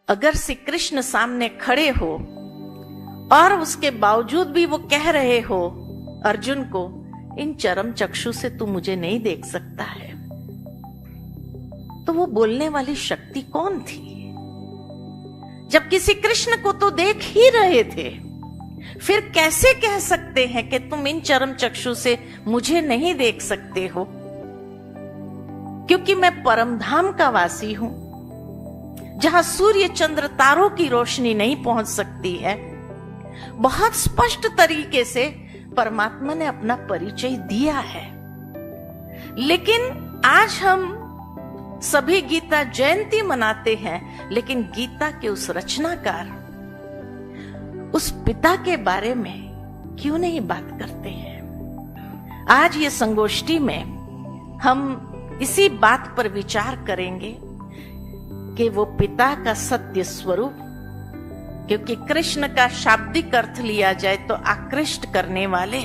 अगर श्री कृष्ण सामने खड़े हो और उसके बावजूद भी वो कह रहे हो अर्जुन को, इन चरम चक्षु से तू मुझे नहीं देख सकता है, तो वो बोलने वाली शक्ति कौन थी? जब किसी कृष्ण को तो देख ही रहे थे, फिर कैसे कह सकते हैं कि तुम इन चरम चक्षु से मुझे नहीं देख सकते हो? क्योंकि मैं परम धाम का वासी हूं, जहां सूर्य चंद्र तारों की रोशनी नहीं पहुंच सकती है। बहुत स्पष्ट तरीके से परमात्मा ने अपना परिचय दिया है। लेकिन आज हम सभी गीता जयंती मनाते हैं, लेकिन गीता के उस रचनाकार, उस पिता के बारे में क्यों नहीं बात करते हैं? आज ये संगोष्ठी में हम इसी बात पर विचार करेंगे कि वो पिता का सत्य स्वरूप, क्योंकि कृष्ण का शाब्दिक अर्थ लिया जाए तो आकृष्ट करने वाले,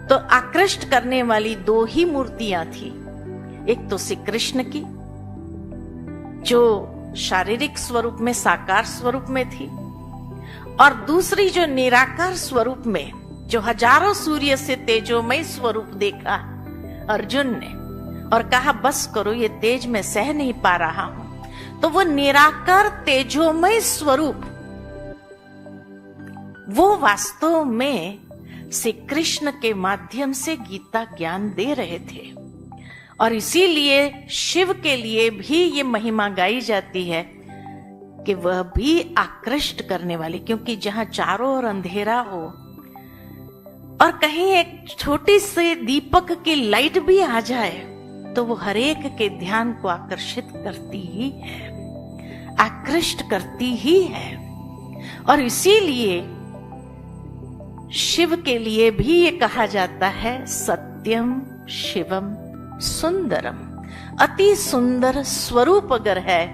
तो आकृष्ट करने वाली दो ही मूर्तियां थी। एक तो श्री कृष्ण की, जो शारीरिक स्वरूप में साकार स्वरूप में थी, और दूसरी जो निराकार स्वरूप में, जो हजारों सूर्य से तेजोमय स्वरूप देखा अर्जुन ने और कहा बस करो, ये तेज मैं सह नहीं पा रहा हूं। तो वो निराकार तेजोमय स्वरूप, वो वास्तव में श्री कृष्ण के माध्यम से गीता ज्ञान दे रहे थे। और इसीलिए शिव के लिए भी ये महिमा गाई जाती है कि वह भी आकृष्ट करने वाले, क्योंकि जहां चारों ओर अंधेरा हो और कहीं एक छोटी सी दीपक की लाइट भी आ जाए, तो वो हरेक के ध्यान को आकर्षित करती ही है, आकृष्ट करती ही है। और इसीलिए शिव के लिए भी ये कहा जाता है सत्यम शिवम सुंदरम। अति सुंदर स्वरूप अगर है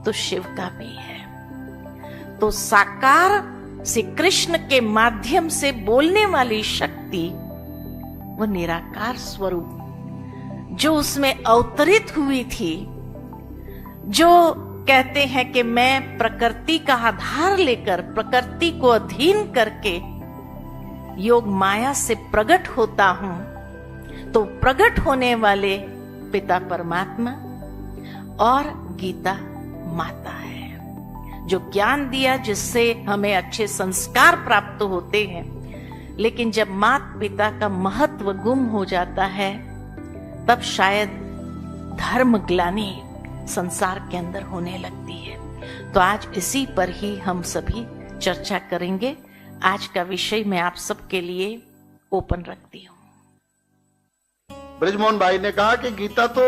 तो शिव का भी है। तो साकार श्री कृष्ण के माध्यम से बोलने वाली शक्ति, वो निराकार स्वरूप जो उसमें अवतरित हुई थी, जो कहते हैं कि मैं प्रकृति का आधार लेकर, प्रकृति को अधीन करके योग माया से प्रकट होता हूं, तो प्रकट होने वाले पिता परमात्मा और गीता माता है, जो ज्ञान दिया जिससे हमें अच्छे संस्कार प्राप्त होते हैं। लेकिन जब माता पिता का महत्व गुम हो जाता है, तब शायद धर्म ग्लानि संसार के अंदर होने लगती है। तो आज इसी पर ही हम सभी चर्चा करेंगे। आज का विषय मैं आप सबके लिए ओपन रखती हूँ। ब्रजमोहन भाई ने कहा कि गीता तो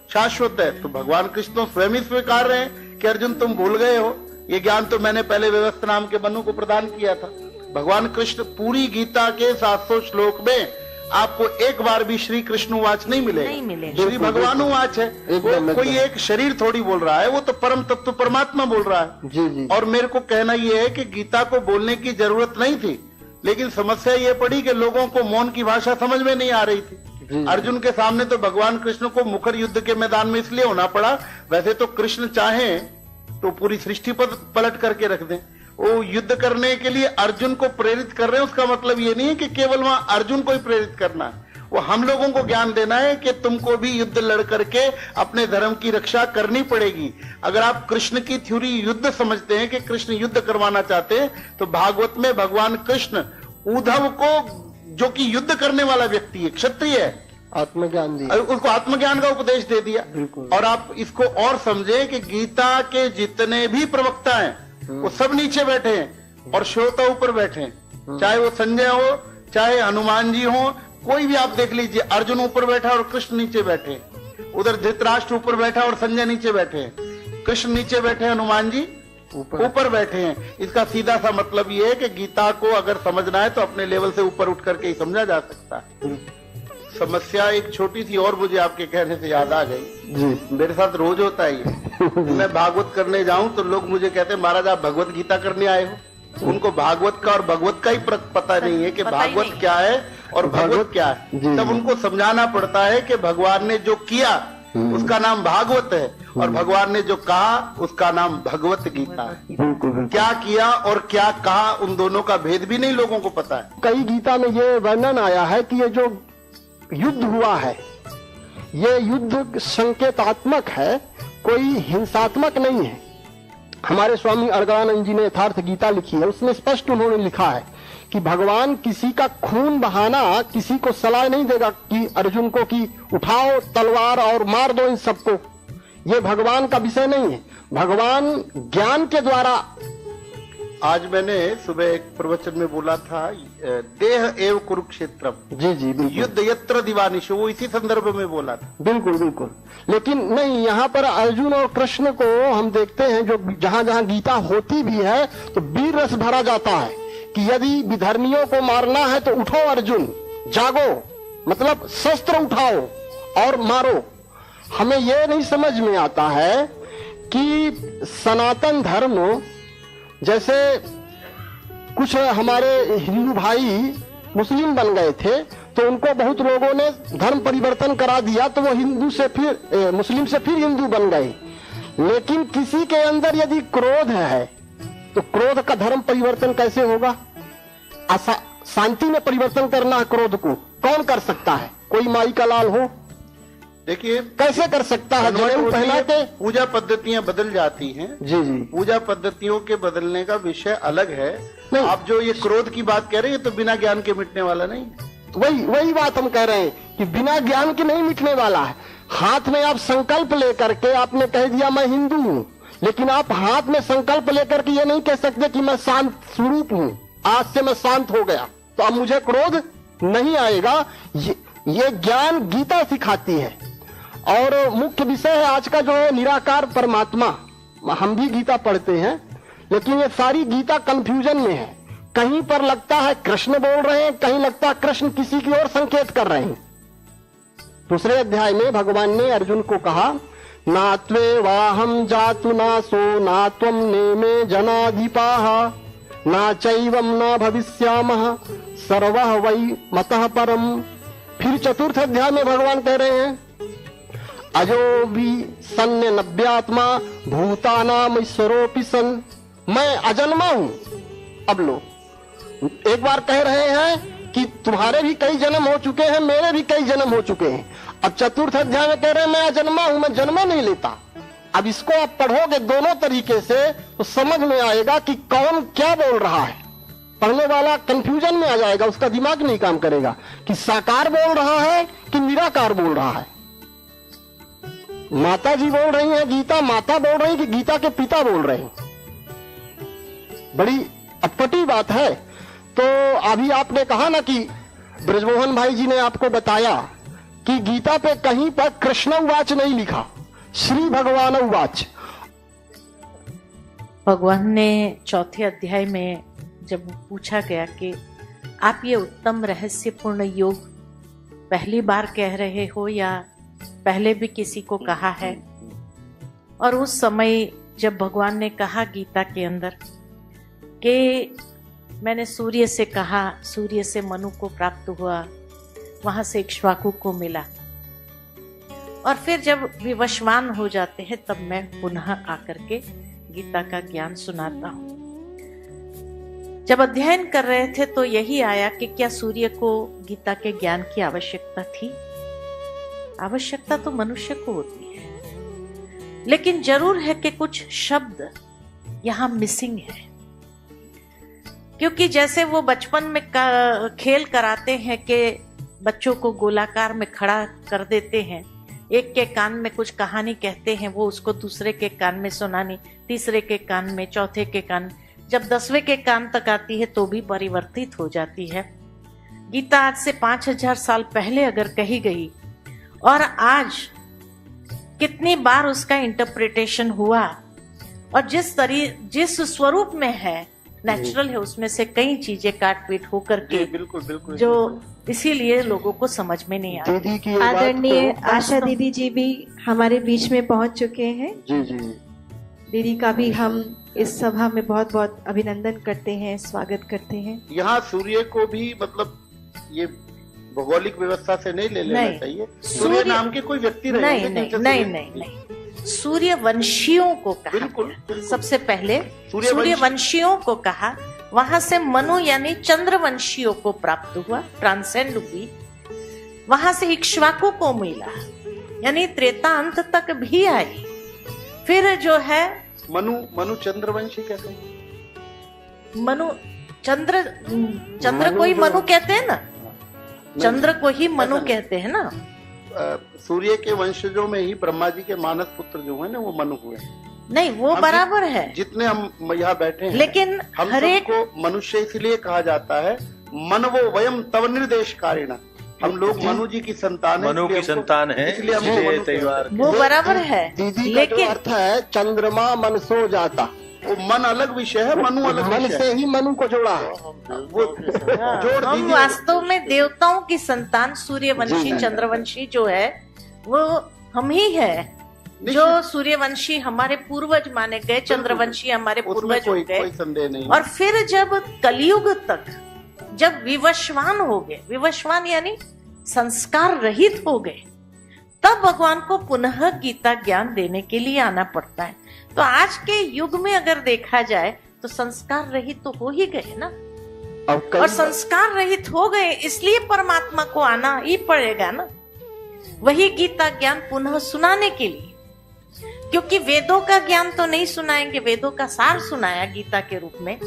शाश्वत है, तो भगवान कृष्ण तो स्वयं ही स्वीकार रहे हैं कि अर्जुन तुम भूल गए हो, ये ज्ञान तो मैंने पहले व्यवस्था नाम के मनु को प्रदान किया था। भगवान कृष्ण पूरी गीता के 700 श्लोक में आपको एक बार भी श्री कृष्णवाच नहीं मिले, श्री भगवानुवाच है। वो कोई एक शरीर थोड़ी बोल रहा है, वो तो परम तत्व परमात्मा बोल रहा है। जी। और मेरे को कहना ये है कि गीता को बोलने की जरूरत नहीं थी, लेकिन समस्या ये पड़ी कि लोगों को मौन की भाषा समझ में नहीं आ रही थी। अर्जुन के सामने तो भगवान कृष्ण को मुखर युद्ध के मैदान में इसलिए होना पड़ा, वैसे तो कृष्ण चाहे तो पूरी सृष्टि पर पलट करके रख दें। वो युद्ध करने के लिए अर्जुन को प्रेरित कर रहे हैं, उसका मतलब ये नहीं है कि केवल वहां अर्जुन को ही प्रेरित करना है, वो हम लोगों को ज्ञान देना है कि तुमको भी युद्ध लड़ करके अपने धर्म की रक्षा करनी पड़ेगी। अगर आप कृष्ण की थ्योरी युद्ध समझते हैं कि कृष्ण युद्ध करवाना चाहते हैं, तो भागवत में भगवान कृष्ण उद्धव को, जो कि युद्ध करने वाला व्यक्ति है, क्षत्रिय है, आत्मज्ञान दिया, उसको आत्मज्ञान का उपदेश दे दिया। और आप इसको और समझे कि गीता के जितने भी प्रवक्ता हैं वो सब नीचे बैठे हैं और श्रोता ऊपर बैठे हैं, चाहे वो संजय हो, चाहे हनुमान जी हो, कोई भी आप देख लीजिए, अर्जुन ऊपर बैठा और कृष्ण नीचे बैठे, उधर धृतराष्ट्र ऊपर बैठा और संजय नीचे बैठे हैं, कृष्ण नीचे बैठे, हनुमान जी ऊपर बैठे हैं। इसका सीधा सा मतलब ये है कि गीता को अगर समझना है तो अपने लेवल से ऊपर उठ करके ही समझा जा सकता है। समस्या एक छोटी सी और मुझे आपके कहने से याद आ गई जी, मेरे साथ रोज होता है ये। मैं भागवत करने जाऊं तो लोग मुझे कहते हैं महाराज आप भगवत गीता करने आए हो। उनको भागवत का और भगवत का ही पता नहीं है कि भागवत क्या है और भगवत क्या है। तब उनको समझाना पड़ता है कि भगवान ने जो किया उसका नाम भागवत है, और भगवान ने जो कहा उसका नाम भगवत गीता है। क्या किया और क्या कहा, उन दोनों का भेद भी नहीं लोगों को पता है। कई गीता में ये वर्णन आया है कि ये जो युद्ध हुआ है, ये युद्ध संकेतात्मक है, कोई हिंसात्मक नहीं है। हमारे स्वामी अर्गलानंद जी ने यथार्थ गीता लिखी है, उसमें स्पष्ट उन्होंने लिखा है कि भगवान किसी का खून बहाना किसी को सलाह नहीं देगा कि अर्जुन को कि उठाओ तलवार और मार दो इन सबको। ये भगवान का विषय नहीं है। भगवान ज्ञान के द्वारा, आज मैंने सुबह एक प्रवचन में बोला था, देह एव कुरुक्षेत्रम, जी जी बिल्कुल, युद्ध यत्र दिवानिश, वो इसी संदर्भ में बोला था। बिल्कुल बिल्कुल। लेकिन नहीं, यहाँ पर अर्जुन और कृष्ण को हम देखते हैं, जो जहाँ जहाँ गीता होती भी है तो वीर रस भरा जाता है कि यदि विधर्मियों को मारना है तो उठो अर्जुन, जागो, मतलब शस्त्र उठाओ और मारो। हमें यह नहीं समझ में आता है कि सनातन धर्म, जैसे कुछ हमारे हिंदू भाई मुस्लिम बन गए थे तो उनको बहुत लोगों ने धर्म परिवर्तन करा दिया, तो वो हिंदू से फिर मुस्लिम से फिर हिंदू बन गए। लेकिन किसी के अंदर यदि क्रोध है तो क्रोध का धर्म परिवर्तन कैसे होगा? शांति में परिवर्तन करना है क्रोध को, कौन कर सकता है? कोई माई का लाल हो, देखिए कैसे कर सकता है? जनेऊ पहना के पूजा पद्धतियां बदल जाती हैं। जी जी, पूजा पद्धतियों के बदलने का विषय अलग है। आप जो ये क्रोध की बात कह रहे हैं तो बिना ज्ञान के मिटने वाला नहीं। वही बात हम कह रहे हैं कि बिना ज्ञान के नहीं मिटने वाला है। हाथ में आप संकल्प लेकर के आपने कह दिया मैं हिंदू हूँ, लेकिन आप हाथ में संकल्प लेकर के ये नहीं कह सकते कि मैं शांत स्वरूप हूँ, आज से मैं शांत हो गया तो अब मुझे क्रोध नहीं आएगा। ये ज्ञान गीता सिखाती है। और मुख्य विषय है आज का जो है निराकार परमात्मा। हम भी गीता पढ़ते हैं, लेकिन ये सारी गीता कंफ्यूजन में है। कहीं पर लगता है कृष्ण बोल रहे हैं, कहीं लगता है कृष्ण किसी की ओर संकेत कर रहे हैं। दूसरे अध्याय में भगवान ने अर्जुन को कहा, नात्वे वाहम जातु नासो नात्वम नेमे जनाधिपाः ना चैवम ना भविष्यामः सर्वः वै मतः परम। फिर चतुर्थ अध्याय में भगवान कह रहे हैं, अजो भी सन्य नव्यात्मा भूतानाम ईश्वरोपि सन, मैं अजन्मा हूं। अब लो, एक बार कह रहे हैं कि तुम्हारे भी कई जन्म हो चुके हैं, मेरे भी कई जन्म हो चुके हैं। अब चतुर्थ अध्याय में कह रहे हैं मैं अजन्मा हूं, मैं जन्म नहीं लेता। अब इसको आप पढ़ोगे दोनों तरीके से तो समझ में आएगा कि कौन क्या बोल रहा है। पढ़ने वाला कंफ्यूजन में आ जाएगा, उसका दिमाग नहीं काम करेगा कि साकार बोल रहा है कि निराकार बोल रहा है। माता जी बोल रही हैं गीता माता बोल रही है कि गीता के पिता बोल रहे हैं। बड़ी अटपटी बात है। तो अभी आपने कहा ना कि ब्रजमोहन भाई जी ने आपको बताया कि गीता पे कहीं पर कृष्ण उवाच नहीं लिखा, श्री भगवान उवाच। भगवान ने चौथे अध्याय में जब पूछा गया कि आप ये उत्तम रहस्यपूर्ण योग पहली बार कह रहे हो या पहले भी किसी को कहा है, और उस समय जब भगवान ने कहा गीता के अंदर कि मैंने सूर्य से कहा, सूर्य से मनु को प्राप्त हुआ, वहां से इक्ष्वाकु को मिला, और फिर जब विवशवान हो जाते हैं तब मैं पुनः आकर के गीता का ज्ञान सुनाता हूं। जब अध्ययन कर रहे थे तो यही आया कि क्या सूर्य को गीता के ज्ञान की आवश्यकता थी? आवश्यकता तो मनुष्य को होती है, लेकिन जरूर है कि कुछ शब्द यहां मिसिंग है। क्योंकि जैसे वो बचपन में खेल कराते हैं कि बच्चों को गोलाकार में खड़ा कर देते हैं, एक के कान में कुछ कहानी कहते हैं, वो उसको दूसरे के कान में सुनानी, तीसरे के कान में, चौथे के कान, जब 10वें के कान तक आती है तो भी परिवर्तित हो जाती है। गीता आज से 5000 साल पहले अगर कही गई और आज कितनी बार उसका इंटरप्रिटेशन हुआ, और जिस स्वरूप में है नेचुरल है, उसमें से कई चीजें काट पीट होकर के बिल्कुल जो इसीलिए लोगों को समझ में नहीं आती। आदरणीय आशा दीदी जी भी हमारे बीच में पहुंच चुके हैं। जी जी, दीदी का भी हम इस सभा में बहुत बहुत अभिनंदन करते हैं, स्वागत करते हैं। यहाँ सूर्य को भी मतलब ये भौगोलिक व्यवस्था से नहीं ले लेना नहीं। चाहिए। सूर्य नाम के कोई व्यक्ति नहीं रहेंगे नहीं जिनसे नहीं सूर्य- नहीं नहीं, सूर्यवंशियों को कहा बिल्कुल, गया। बिल्कुल। सबसे पहले सूर्यवंशी- सूर्यवंशियों को कहा, वहां से मनु यानी चंद्रवंशियों को प्राप्त हुआ, ट्रांसेंड हुई। वहां से इक्ष्वाकु को मिला, यानी त्रेता अंत तक भी आई। फिर जो है मनु चंद्रवंशी कैसे? मनु चंद्र मनु को ही जो- मनु कहते हैं ना, चंद्र को ही मनु ऐसा नहीं। कहते हैं ना। सूर्य के वंशजों में ही ब्रह्मा जी के मानस पुत्र जो है ना वो मनु हुए। नहीं, वो हम बराबर है, जितने हम यहाँ बैठे हैं, लेकिन हम हर एक सबको मनुष्य इसलिए कहा जाता है मनवो वयम तव निर्देश कारिणा। हम लोग मनु जी की संतान है, मनु इसलिए की हमको- संतान है, इसलिए हमको इसलिए मनु त्योहार कहते हैं। वो बराबर है, दीदी का जो लेकिन अर्थ है चंद्रमा मन सो जाता, वो मन अलग विषय है, मनु अलग मन विषय से है। ही मनु को जोड़ा है। वो हाँ, जोड़ हम दीजिए। वास्तव में देवताओं की संतान सूर्यवंशी जी। चंद्रवंशी जो है वो हम ही है। जो सूर्यवंशी हमारे पूर्वज माने गए, चंद्रवंशी हमारे उसमें पूर्वज हो कोई गए। संदेह नहीं। और फिर जब कलयुग तक जब विवस्वान हो गए, विवस्वान यानी संस्कार रहित हो गए, तब भगवान को पुनः गीता ज्ञान देने के लिए आना पड़ता है। तो आज के युग में अगर देखा जाए तो संस्कार रहित तो हो ही गए ना, अब कई और संस्कार रहित हो गए, इसलिए परमात्मा को आना ही पड़ेगा ना, वही गीता ज्ञान पुनः सुनाने के लिए। क्योंकि वेदों का ज्ञान तो नहीं सुनाएंगे, वेदों का सार सुनाया गीता के रूप में,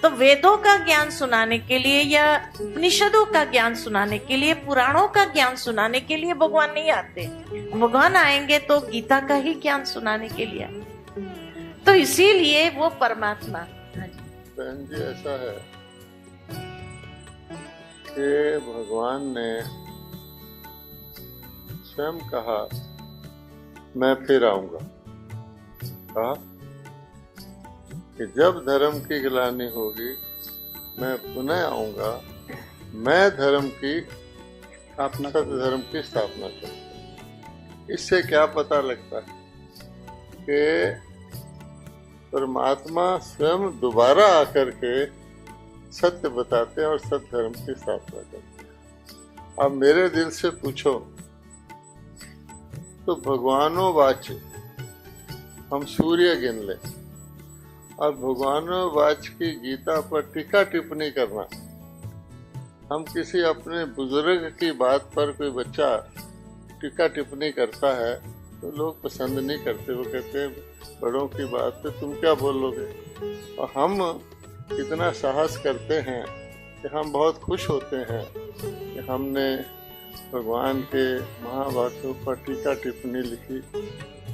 तो वेदों का ज्ञान सुनाने के लिए या उपनिषदों का ज्ञान सुनाने के लिए, पुराणों का ज्ञान सुनाने के लिए भगवान नहीं आते। भगवान आएंगे तो गीता का ही ज्ञान सुनाने के लिए आएंगे। तो इसीलिए वो परमात्मा। हाँ जी। बहन जी, ऐसा है कि भगवान ने स्वयं कहा मैं फिर आऊंगा। कहा कि जब धर्म की गिलानी होगी मैं पुनः आऊंगा, मैं धर्म की स्थापना, सत्य धर्म की स्थापना करूंगा। इससे क्या पता लगता है कि परमात्मा स्वयं दोबारा आकर के सत्य बताते हैं और सत्य धर्म की स्थापना करते हैं। अब मेरे दिल से पूछो तो भगवानो वाच हम सूर्य गिन ले और भगवानो वाच की गीता पर टीका टिप्पणी करना। हम किसी अपने बुजुर्ग की बात पर कोई बच्चा टीका टिप्पणी करता है तो लोग पसंद नहीं करते, वो कहते हैं बड़ों की बात पे तुम क्या बोलोगे। और हम कितना साहस करते हैं कि हम बहुत खुश होते हैं कि हमने भगवान के महावाक्यों पर टीका टिप्पणी लिखी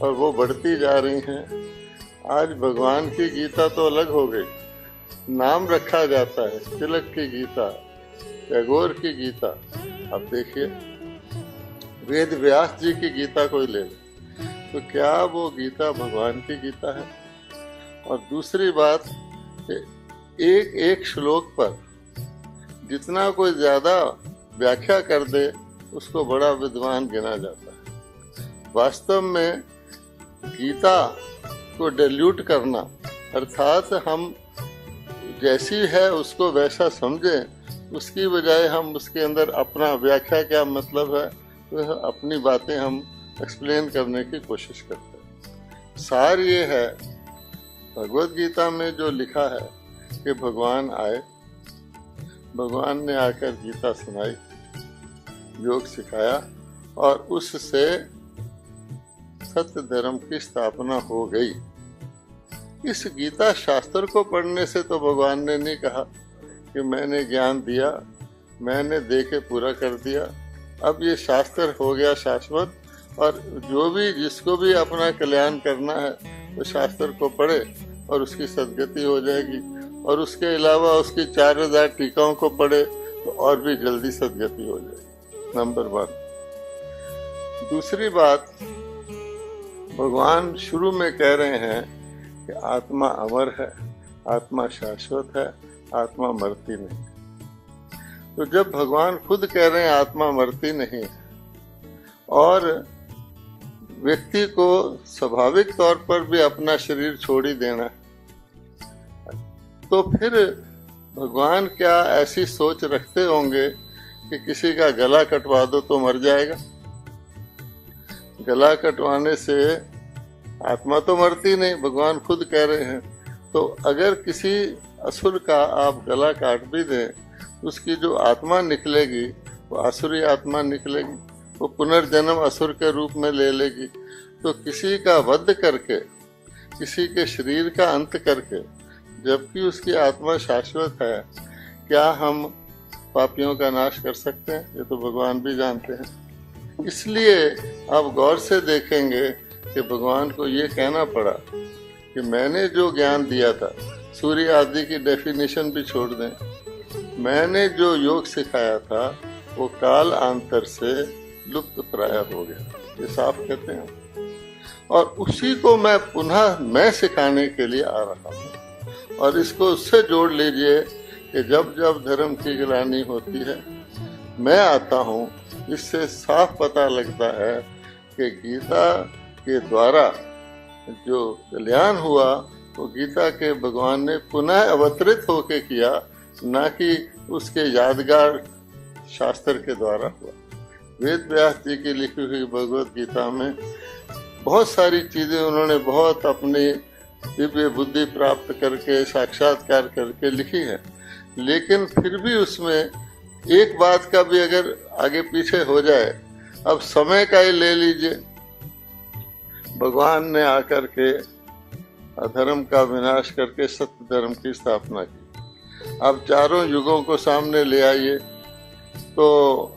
और वो बढ़ती जा रही हैं। आज भगवान की गीता तो अलग हो गई, नाम रखा जाता है तिलक की गीता, टैगोर की गीता। अब देखिए वेद व्यास जी की गीता कोई ले ले तो क्या वो गीता भगवान की गीता है? और दूसरी बात, एक एक श्लोक पर जितना कोई ज्यादा व्याख्या कर दे उसको बड़ा विद्वान गिना जाता है। वास्तव में गीता को डिल्यूट करना अर्थात हम जैसी है उसको वैसा समझें, उसकी बजाय हम उसके अंदर अपना व्याख्या क्या मतलब है तो अपनी बातें हम एक्सप्लेन करने की कोशिश करते हैं। सार ये है भगवत गीता में जो लिखा है कि भगवान आए, भगवान ने आकर गीता सुनाई, योग सिखाया और उससे सत्य धर्म की स्थापना हो गई। इस गीता शास्त्र को पढ़ने से तो भगवान ने नहीं कहा कि मैंने ज्ञान दिया, मैंने दे के पूरा कर दिया, अब ये शास्त्र हो गया शाश्वत और जो भी जिसको भी अपना कल्याण करना है वो शास्त्र को पढ़े और उसकी सदगति हो जाएगी। और उसके अलावा उसकी 4000 टीकाओं को पढ़े तो और भी जल्दी सदगति हो जाएगी। नंबर 1। दूसरी बात, भगवान शुरू में कह रहे हैं कि आत्मा अमर है, आत्मा शाश्वत है, आत्मा मरती नहीं। तो जब भगवान खुद कह रहे हैं आत्मा मरती नहीं और व्यक्ति को स्वाभाविक तौर पर भी अपना शरीर छोड़ ही देना, तो फिर भगवान क्या ऐसी सोच रखते होंगे कि किसी का गला कटवा दो तो मर जाएगा। गला कटवाने से आत्मा तो मरती नहीं, भगवान खुद कह रहे हैं। तो अगर किसी असुर का आप गला काट भी दें, उसकी जो आत्मा निकलेगी वो आसुरी आत्मा निकलेगी, वो पुनर्जन्म असुर के रूप में ले लेगी। तो किसी का वध करके, किसी के शरीर का अंत करके, जबकि उसकी आत्मा शाश्वत है, क्या हम पापियों का नाश कर सकते हैं? ये तो भगवान भी जानते हैं। इसलिए आप गौर से देखेंगे कि भगवान को ये कहना पड़ा कि मैंने जो ज्ञान दिया था, सूर्य आदि की डेफिनेशन भी छोड़ दें, मैंने जो योग सिखाया था वो काल अंतर से लुप्त प्राय हो गया, ये साफ कहते हैं। और उसी को मैं पुनः मैं सिखाने के लिए आ रहा हूँ। और इसको उससे जोड़ लीजिए कि जब जब धर्म की गिलानी होती है मैं आता हूँ, इससे साफ पता लगता है कि गीता के द्वारा जो कल्याण हुआ वो गीता के भगवान ने पुनः अवतरित होके किया, ना कि उसके यादगार शास्त्र के द्वारा हुआ। वेद व्यास जी की लिखी हुई भगवत गीता में बहुत सारी चीजें उन्होंने बहुत अपनी दिव्य बुद्धि प्राप्त करके साक्षात्कार करके लिखी है, लेकिन फिर भी उसमें एक बात का भी अगर आगे पीछे हो जाए, अब समय का ही ले लीजिए, भगवान ने आकर के अधर्म का विनाश करके सत्य धर्म की स्थापना की। अब चारों युगों को सामने ले आइए तो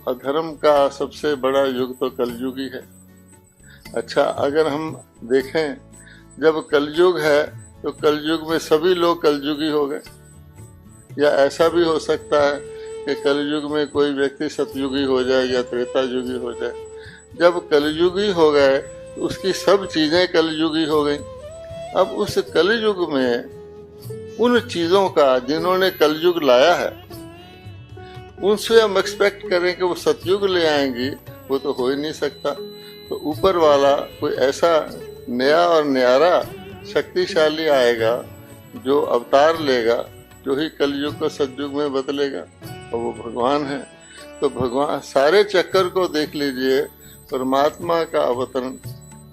अधर्म का सबसे बड़ा युग तो कलयुग ही है। अच्छा, अगर हम देखें जब कलयुग है तो कलयुग में सभी लोग कलयुगी हो गए, या ऐसा भी हो सकता है कि कलयुग में कोई व्यक्ति सतयुगी हो जाए या त्रेता युगी हो जाए। जब कलयुगी हो गए तो उसकी सब चीजें कलयुगी हो गई। अब उस कलयुग में उन चीजों का जिन्होंने कलयुग लाया है उनसे हम एक्सपेक्ट करें कि वो सतयुग ले आएंगी, वो तो हो ही नहीं सकता। तो ऊपर वाला कोई ऐसा नया और न्यारा शक्तिशाली आएगा जो अवतार लेगा, जो ही कलयुग को सतयुग में बदलेगा, और वो भगवान है। तो भगवान सारे चक्कर को देख लीजिए, परमात्मा का अवतरण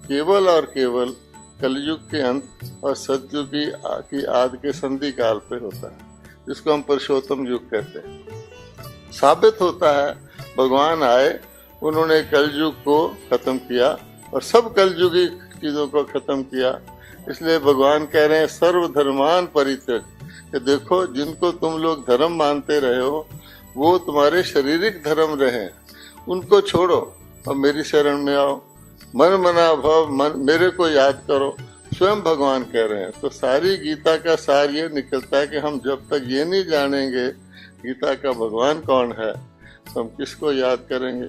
केवल और केवल कलयुग के अंत और सतयुग की आदि के संधि काल पे होता है, जिसको हम पुरुषोत्तम युग कहते हैं। साबित होता है भगवान आए, उन्होंने कलयुग को खत्म किया और सब कलयुगी चीजों को खत्म किया। इसलिए भगवान कह रहे हैं सर्वधर्मान परित्यज, कि देखो जिनको तुम लोग धर्म मानते रहे हो वो तुम्हारे शारीरिक धर्म रहे, उनको छोड़ो और मेरी शरण में आओ। मन मना भव, मेरे को याद करो, स्वयं भगवान कह रहे हैं। तो सारी गीता का सार ये निकलता है कि हम जब तक ये नहीं जानेंगे गीता का भगवान कौन है, तो हम किसको याद करेंगे।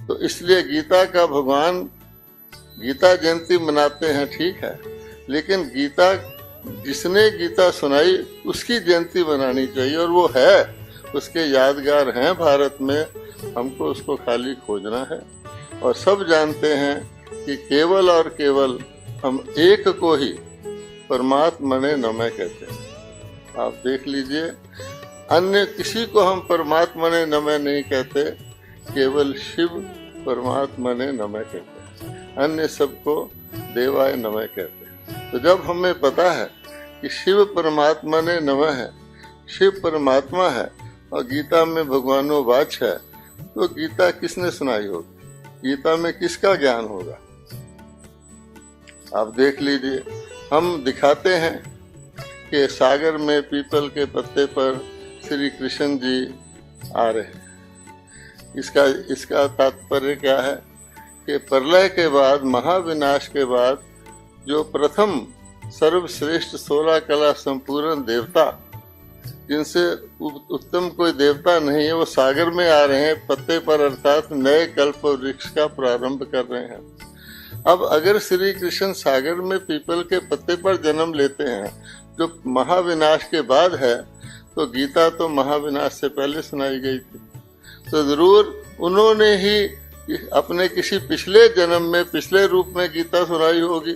तो इसलिए गीता का भगवान, गीता जयंती मनाते हैं ठीक है, लेकिन गीता जिसने गीता सुनाई उसकी जयंती मनानी चाहिए, और वो है, उसके यादगार हैं भारत में, हमको उसको खाली खोजना है। और सब जानते हैं कि केवल और केवल हम एक को ही परमात्मने नमः कहते हैं। आप देख लीजिए, अन्य किसी को हम परमात्मने नमः नहीं कहते, केवल शिव परमात्मने नमः कहते हैं, अन्य सबको देवाय नमः कहते हैं। तो जब हमें पता है कि शिव परमात्मने नमः है, शिव परमात्मा है और गीता में भगवानो वाच है, तो गीता किसने सुनाई होगी, गीता में किसका ज्ञान होगा। आप देख लीजिए, हम दिखाते हैं कि सागर में पीपल के पत्ते पर श्री कृष्ण जी आ रहे हैं। इसका तात्पर्य क्या है कि प्रलय के बाद, महाविनाश के बाद, जो प्रथम सर्वश्रेष्ठ 16 कला संपूर्ण देवता, जिनसे उत्तम कोई देवता नहीं है, वो सागर में आ रहे हैं पत्ते पर, अर्थात नए कल्प वृक्ष का प्रारंभ कर रहे हैं। अब अगर श्री कृष्ण सागर में पीपल के पत्ते पर जन्म लेते हैं जो महाविनाश के बाद है, तो गीता तो महाविनाश से पहले सुनाई गई थी। तो जरूर उन्होंने ही अपने किसी पिछले जन्म में, पिछले रूप में गीता सुनाई होगी।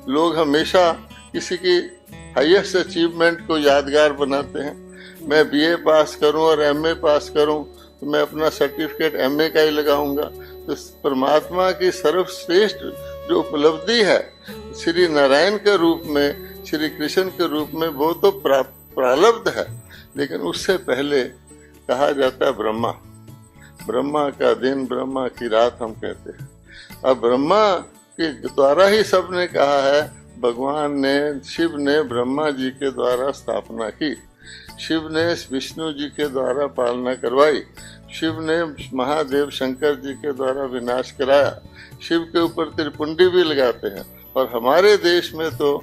लोग हमेशा किसी की हाईएस्ट अचीवमेंट को यादगार बनाते हैं। मैं बीए पास करूं और एमए पास करूं तो मैं अपना सर्टिफिकेट MA का ही लगाऊंगा। तो परमात्मा की सर्वश्रेष्ठ जो उपलब्धि है श्री नारायण के रूप में, श्री कृष्ण के रूप में, वो तो प्रारब्ध है। लेकिन उससे पहले कहा जाता है ब्रह्मा, ब्रह्मा का दिन, ब्रह्मा की रात हम कहते हैं। अब ब्रह्मा के द्वारा ही सबने कहा है, भगवान ने, शिव ने ब्रह्मा जी के द्वारा स्थापना की, शिव ने विष्णु जी के द्वारा पालना करवाई, शिव ने महादेव शंकर जी के द्वारा विनाश कराया, शिव के ऊपर त्रिपुंडी भी लगाते हैं। और हमारे देश में तो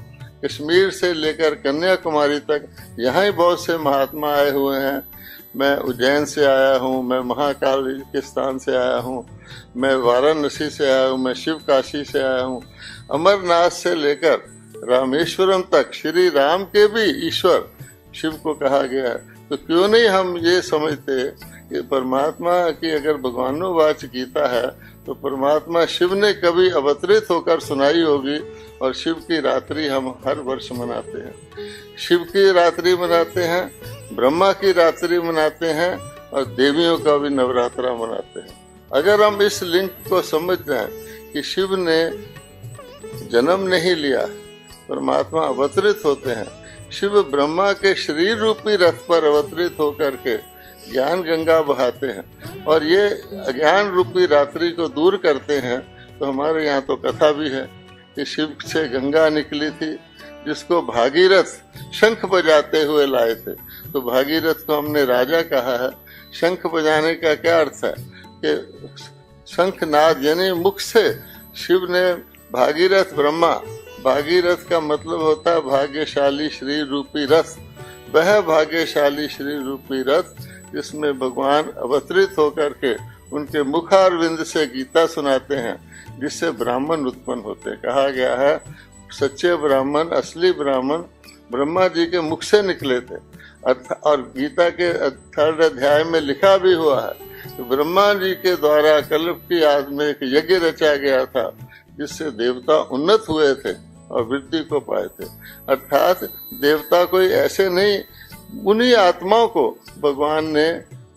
कश्मीर से लेकर कन्याकुमारी तक यहाँ ही बहुत से महात्मा आए हुए हैं। मैं उज्जैन से आया हूँ, मैं महाकाल के स्थान से आया हूँ, मैं वाराणसी से आया हूँ, मैं शिव काशी से आया हूँ, अमरनाथ से लेकर रामेश्वरम तक श्री राम के भी ईश्वर शिव को कहा गया है। तो क्यों नहीं हम ये समझते कि परमात्मा की अगर भगवानोवाच गीता है तो परमात्मा शिव ने कभी अवतरित होकर सुनाई होगी। और शिव की रात्रि हम हर वर्ष मनाते हैं, शिव की रात्रि मनाते हैं, ब्रह्मा की रात्रि मनाते हैं और देवियों का भी नवरात्रा मनाते हैं। अगर हम इस लिंक को समझ जाएं कि शिव ने जन्म नहीं लिया, परमात्मा अवतरित होते हैं, शिव ब्रह्मा के शरीर रूपी रथ पर अवतरित होकर के ज्ञान गंगा बहाते हैं और ये अज्ञान रूपी रात्रि को दूर करते हैं। तो हमारे यहाँ तो कथा भी है कि शिव से गंगा निकली थी, जिसको भागीरथ शंख बजाते हुए लाए थे। तो भागीरथ को हमने राजा कहा है। शंख बजाने का क्या अर्थ है कि शंखनाद यानी मुख से शिव ने भागीरथ ब्रह्मा, भागीरथ का मतलब होता है भाग्यशाली श्री रूपी रथ। वह भाग्यशाली श्री रूपी रथ जिसमें भगवान अवतरित होकर के उनके मुखारविंद से गीता सुनाते हैं, जिससे ब्राह्मण उत्पन्न होते। कहा गया है सच्चे ब्राह्मण, असली ब्राह्मण ब्रह्मा जी के मुख से निकले थे। और गीता के 3rd अध्याय में लिखा भी हुआ है कि ब्रह्मा जी के द्वारा कल्प की आदि में एक यज्ञ रचा गया था, जिससे देवता उन्नत हुए थे और वृद्धि को पाए थे। अर्थात देवता कोई ऐसे नहीं, उन्हीं आत्माओं को भगवान ने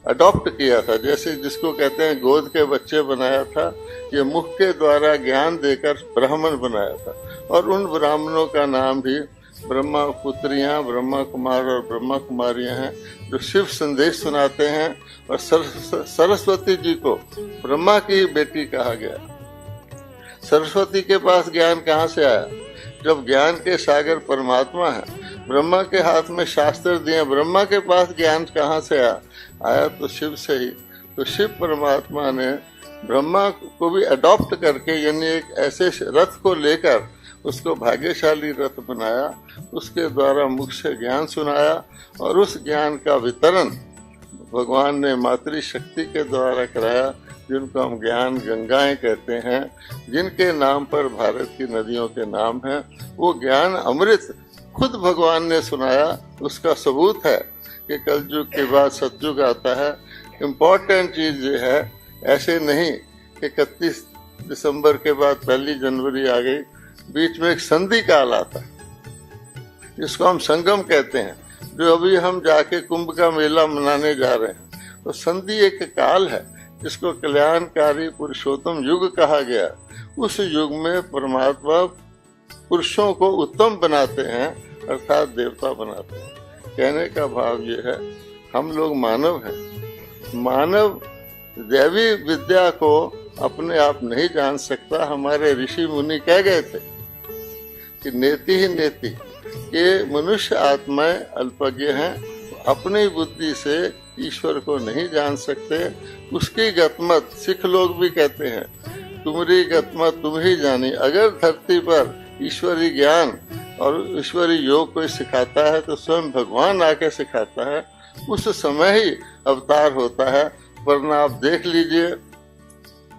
अडॉप्ट किया था। जैसे जिसको कहते हैं गोद के बच्चे बनाया था, ये मुख के द्वारा ज्ञान देकर ब्राह्मण बनाया था। और उन ब्राह्मणों का नाम भी ब्रह्मा पुत्रियां, ब्रह्मा कुमार और ब्रह्मा कुमारियां हैं, जो शिव संदेश सुनाते हैं। और सरस्वती जी को ब्रह्मा की बेटी कहा गया। सरस्वती के पास ज्ञान कहाँ से आया? जब ज्ञान के सागर परमात्मा है, ब्रह्मा के हाथ में शास्त्र दिए, ब्रह्मा के पास ज्ञान कहाँ से आया? तो शिव से ही। तो शिव परमात्मा ने ब्रह्मा को भी अडॉप्ट करके, यानी एक ऐसे रथ को लेकर उसको भाग्यशाली रथ बनाया, उसके द्वारा मुख से ज्ञान सुनाया और उस ज्ञान का वितरण भगवान ने मातृशक्ति के द्वारा कराया, जिनको हम ज्ञान गंगाएं कहते हैं, जिनके नाम पर भारत की नदियों के नाम हैं। वो ज्ञान अमृत खुद भगवान ने सुनाया। उसका सबूत है कि कलयुग के बाद सतयुग आता है। इम्पोर्टेंट चीज ये है, ऐसे नहीं कि 31 दिसंबर के बाद 1 जनवरी आ गई, बीच में एक संधि काल आता है जिसको हम संगम कहते हैं, जो अभी हम जाके कुंभ का मेला मनाने जा रहे हैं। तो संधि एक काल है जिसको कल्याणकारी पुरुषोत्तम युग कहा गया। उस युग में परमात्मा पुरुषों को उत्तम बनाते हैं, अर्थात देवता बनाते हैं। कहने का भाव ये है, हम लोग मानव हैं। मानव दैवी विद्या को अपने आप नहीं जान सकता। हमारे ऋषि मुनि कह गए थे कि नेति ही नेति, ये मनुष्य आत्माएं अल्पज्ञ हैं, अपनी बुद्धि से ईश्वर को नहीं जान सकते। उसकी गतमत सिख लोग भी कहते हैं, तुम्हारी गतमत तुम ही जानी। अगर धरती पर ईश्वरी ज्ञान और ईश्वरी योग कोई सिखाता है तो स्वयं भगवान आके सिखाता है, उस समय ही अवतार होता है। वरना आप देख लीजिए,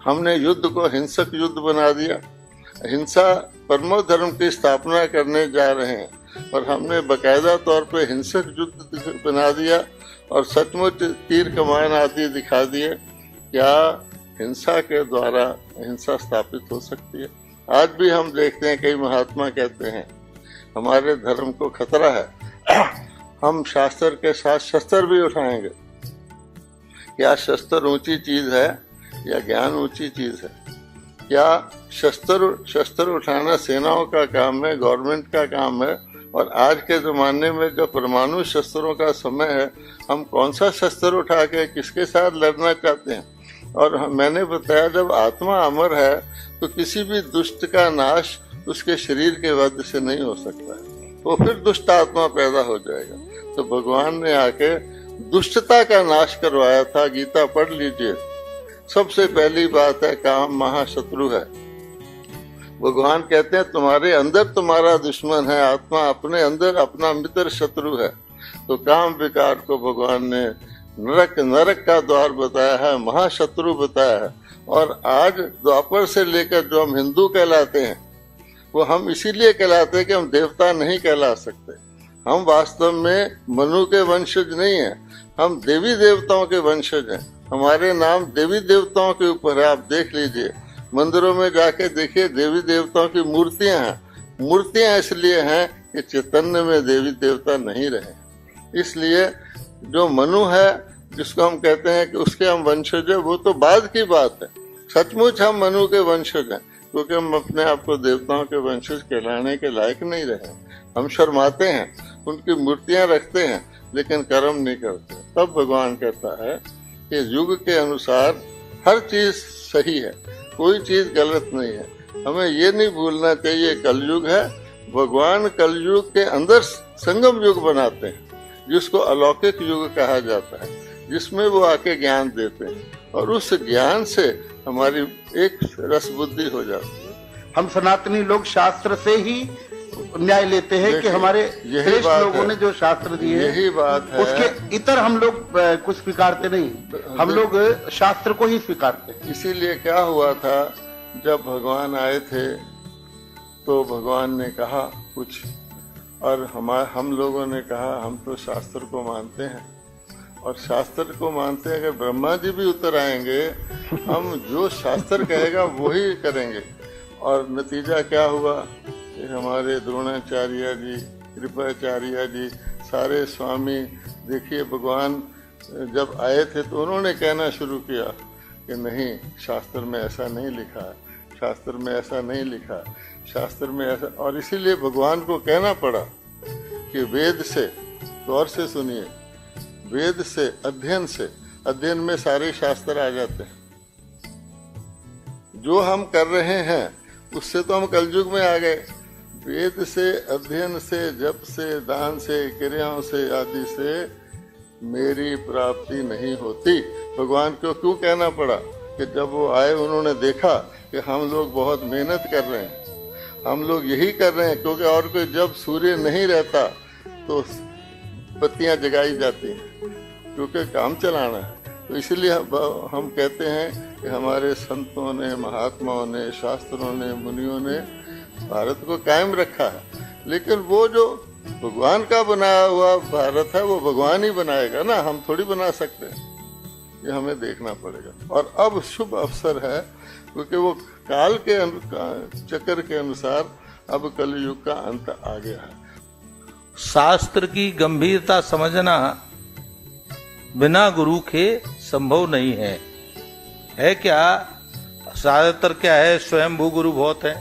हमने युद्ध को हिंसक युद्ध बना दिया। हिंसा परमो धर्म की स्थापना करने जा रहे हैं और हमने बकायदा तौर पे हिंसक युद्ध बना दिया और सचमुच तीर कमान आदि दिखा दिए। क्या हिंसा के द्वारा हिंसा स्थापित हो सकती है? आज भी हम देखते हैं, कई महात्मा कहते हैं हमारे धर्म को खतरा है, हम शास्त्र के साथ शस्त्र भी उठाएंगे। क्या शस्त्र ऊंची चीज है या ज्ञान ऊंची चीज है? क्या शस्त्र उठाना सेनाओं का काम है, गवर्नमेंट का काम है? और आज के जमाने में जब परमाणु शस्त्रों का समय है, हम कौन सा शस्त्र उठा के किसके साथ लड़ना चाहते हैं? और मैंने बताया जब आत्मा अमर है तो किसी भी दुष्ट का नाश उसके शरीर के वध से नहीं हो सकता है, तो फिर दुष्ट आत्मा पैदा हो जाएगा। तो भगवान ने आके दुष्टता का नाश करवाया था। गीता पढ़ लीजिए। सबसे पहली बात है काम महाशत्रु है। भगवान कहते हैं तुम्हारे अंदर तुम्हारा दुश्मन है, आत्मा अपने अंदर अपना मित्र शत्रु है। तो काम विकार को भगवान ने नरक का द्वार बताया है, महाशत्रु बताया है। और आज द्वापर से लेकर जो हम हिंदू कहलाते हैं वो हम इसीलिए कहलाते हैं कि हम देवता नहीं कहला सकते। हम वास्तव में मनु के वंशज नहीं हैं, हम देवी देवताओं के वंशज हैं। हमारे नाम देवी देवताओं के ऊपर है। आप देख लीजिए, मंदिरों में जाके देखिए, देवी देवताओं की मूर्तियां हैं। मूर्तियां इसलिए हैं कि चैतन्य में देवी देवता नहीं रहे। इसलिए जो मनु है, जिसको हम कहते हैं कि उसके हम वंशज है, वो तो बाद की बात है। सचमुच हम मनु के वंशज हैं, क्योंकि हम अपने आप को देवताओं के वंशज कहलाने के लायक नहीं रहे। हम शर्माते हैं, उनकी मूर्तियां रखते हैं, लेकिन कर्म नहीं करते। तब भगवान कहता है कि युग के अनुसार हर चीज सही है, कोई चीज गलत नहीं है। हमें ये नहीं भूलना चाहिए कलयुग है। भगवान कलयुग के अंदर संगम युग बनाते हैं, जिसको अलौकिक युग कहा जाता है, जिसमें वो आके ज्ञान देते हैं और उस ज्ञान से हमारी एक रस बुद्धि हो जाती है। हम सनातनी लोग शास्त्र से ही न्याय लेते हैं कि हमारे श्रेष्ठ लोगों ने जो शास्त्र दिए, यही बात है। उसके इतर हम लोग कुछ स्वीकारते नहीं, हम लोग शास्त्र को ही स्वीकारते। इसीलिए क्या हुआ था, जब भगवान आए थे तो भगवान ने कहा कुछ, और हम लोगों ने कहा हम तो शास्त्र को मानते हैं। और शास्त्र को मानते हैं, अगर ब्रह्मा जी भी उतर आएंगे, हम जो शास्त्र कहेगा वो ही करेंगे। और नतीजा क्या हुआ कि हमारे द्रोणाचार्य जी, कृपाचार्य जी, सारे स्वामी, देखिए भगवान जब आए थे तो उन्होंने कहना शुरू किया कि नहीं, शास्त्र में ऐसा नहीं लिखा है, शास्त्र में ऐसा नहीं लिखा है, शास्त्र में ऐसा। और इसीलिए भगवान को कहना पड़ा कि वेद से, गौर से सुनिए, वेद से, अध्ययन में सारे शास्त्र आ जाते हैं। जो हम कर रहे हैं उससे तो हम कलयुग में आ गए। वेद से, अध्ययन से, जप से, दान से, क्रियाओं से आदि से मेरी प्राप्ति नहीं होती। भगवान को क्यों कहना पड़ा कि जब वो आए उन्होंने देखा कि हम लोग बहुत मेहनत कर रहे हैं, हम लोग यही कर रहे हैं, क्योंकि और कोई, जब सूर्य नहीं रहता तो बत्तियां जगाई जाती हैं, क्योंकि काम चलाना है। तो इसलिए हम कहते हैं कि हमारे संतों ने, महात्माओं ने, शास्त्रों ने, मुनियों ने भारत को कायम रखा है। लेकिन वो जो भगवान का बनाया हुआ भारत है वो भगवान ही बनाएगा ना, हम थोड़ी बना सकते हैं। ये हमें देखना पड़ेगा। और अब शुभ अवसर है, क्योंकि वो काल के चक्र के अनुसार अब कलयुग का अंत आ गया है। शास्त्र की गंभीरता समझना बिना गुरु के संभव नहीं है क्या? ज्यादातर क्या है, स्वयंभू गुरु बहुत है,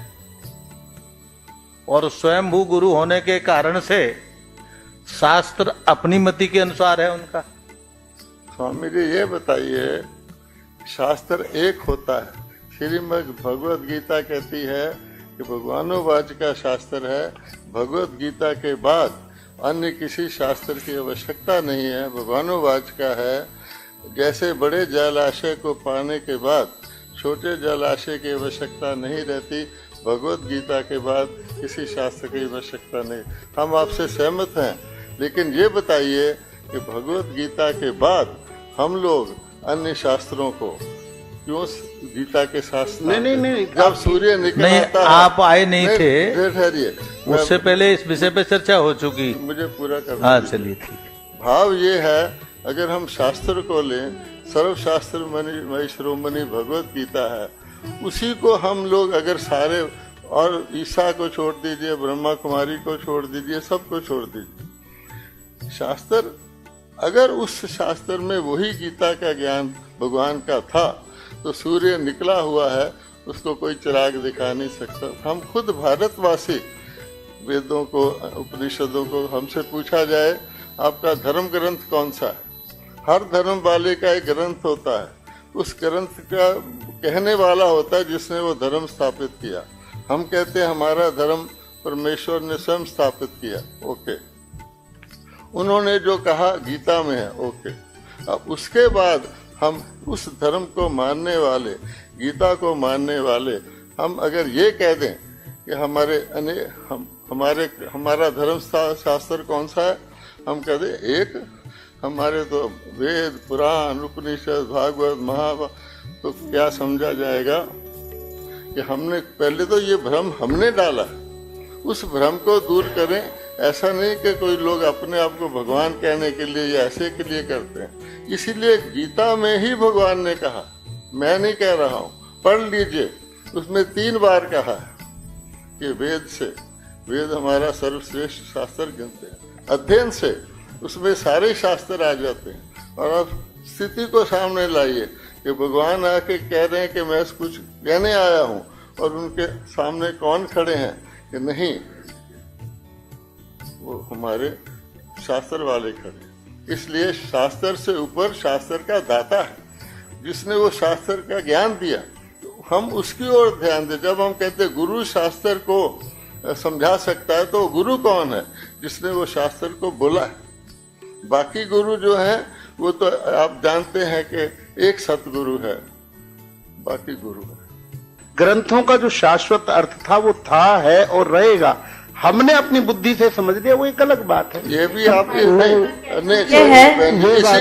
और स्वयंभू गुरु होने के कारण से शास्त्र अपनी मति के अनुसार है उनका। स्वामी जी ये बताइए, शास्त्र एक होता है। श्रीमद् भगवत गीता कहती है कि भगवानोवाच का शास्त्र है, भगवत गीता के बाद अन्य किसी शास्त्र की आवश्यकता नहीं है, भगवानोवाच का है। जैसे बड़े जलाशय को पाने के बाद छोटे जलाशय की आवश्यकता नहीं रहती, भगवत गीता के बाद किसी शास्त्र की आवश्यकता नहीं। हम आपसे सहमत हैं, लेकिन ये बताइए कि भगवत गीता के बाद हम लोग अन्य शास्त्रों को क्यों गीता के शास्त्र नहीं जब सूर्य निकल आता है, आप आए नहीं थे, ठहरिए, उससे पहले इस विषय पे चर्चा हो चुकी। मुझे पूरा कर। हाँ चलिए ठीक। भाव ये है, अगर हम शास्त्र को लें, सर्वशास्त्र मणि शिरोमणि भगवत गीता है, उसी को हम लोग अगर सारे, और ईसा को छोड़ दीजिए, ब्रह्मा कुमारी को छोड़ दीजिए, सबको छोड़ दीजिए, शास्त्र अगर उस शास्त्र में वही गीता का ज्ञान भगवान का था तो सूर्य निकला हुआ है, उसको कोई चिराग दिखा नहीं सकता। हम खुद भारतवासी वेदों को, उपनिषदों को हमसे पूछा जाए आपका धर्म ग्रंथ कौन सा है, हर धर्म वाले का एक ग्रंथ होता है, उस ग्रंथ का कहने वाला होता है जिसने वो धर्म स्थापित किया। हम कहते हैं हमारा धर्म परमेश्वर ने स्वयं स्थापित किया, ओके, उन्होंने जो कहा गीता में है, ओके। अब उसके बाद हम उस धर्म को मानने वाले, गीता को मानने वाले, हम अगर ये कह दें कि हमारा धर्म शास्त्र कौन सा है, हम कह दें एक, हमारे तो वेद, पुराण, उपनिषद, भागवत, महाभारत, तो क्या समझा जाएगा कि हमने पहले तो ये भ्रम हमने डाला, उस भ्रम को दूर करें। ऐसा नहीं कि कोई लोग अपने आप को भगवान कहने के लिए या ऐसे के लिए करते हैं। इसीलिए गीता में ही भगवान ने कहा, मैं नहीं कह रहा हूँ, पढ़ लीजिए, उसमें 3 बार कहा है कि वेद हमारा सर्वश्रेष्ठ शास्त्र गिनते हैं, अध्ययन से उसमें सारे शास्त्र आ जाते हैं। और आप स्थिति को सामने लाइए कि भगवान आके कह रहे हैं कि मैं कुछ कहने आया हूँ, और उनके सामने कौन खड़े हैं कि नहीं, वो हमारे शास्त्र वाले खड़े। इसलिए शास्त्र से ऊपर शास्त्र का दाता है, जिसने वो शास्त्र का ज्ञान दिया, तो हम उसकी ओर ध्यान दें। जब हम कहते गुरु शास्त्र को समझा सकता है, तो गुरु कौन है? जिसने वो शास्त्र को बोला है। बाकी गुरु जो है वो तो आप जानते हैं कि एक सतगुरु है, बाकी गुरु है। ग्रंथों का जो शाश्वत अर्थ था वो था, है और रहेगा। हमने अपनी बुद्धि से समझ लिया, वो एक अलग बात है। ये भी आप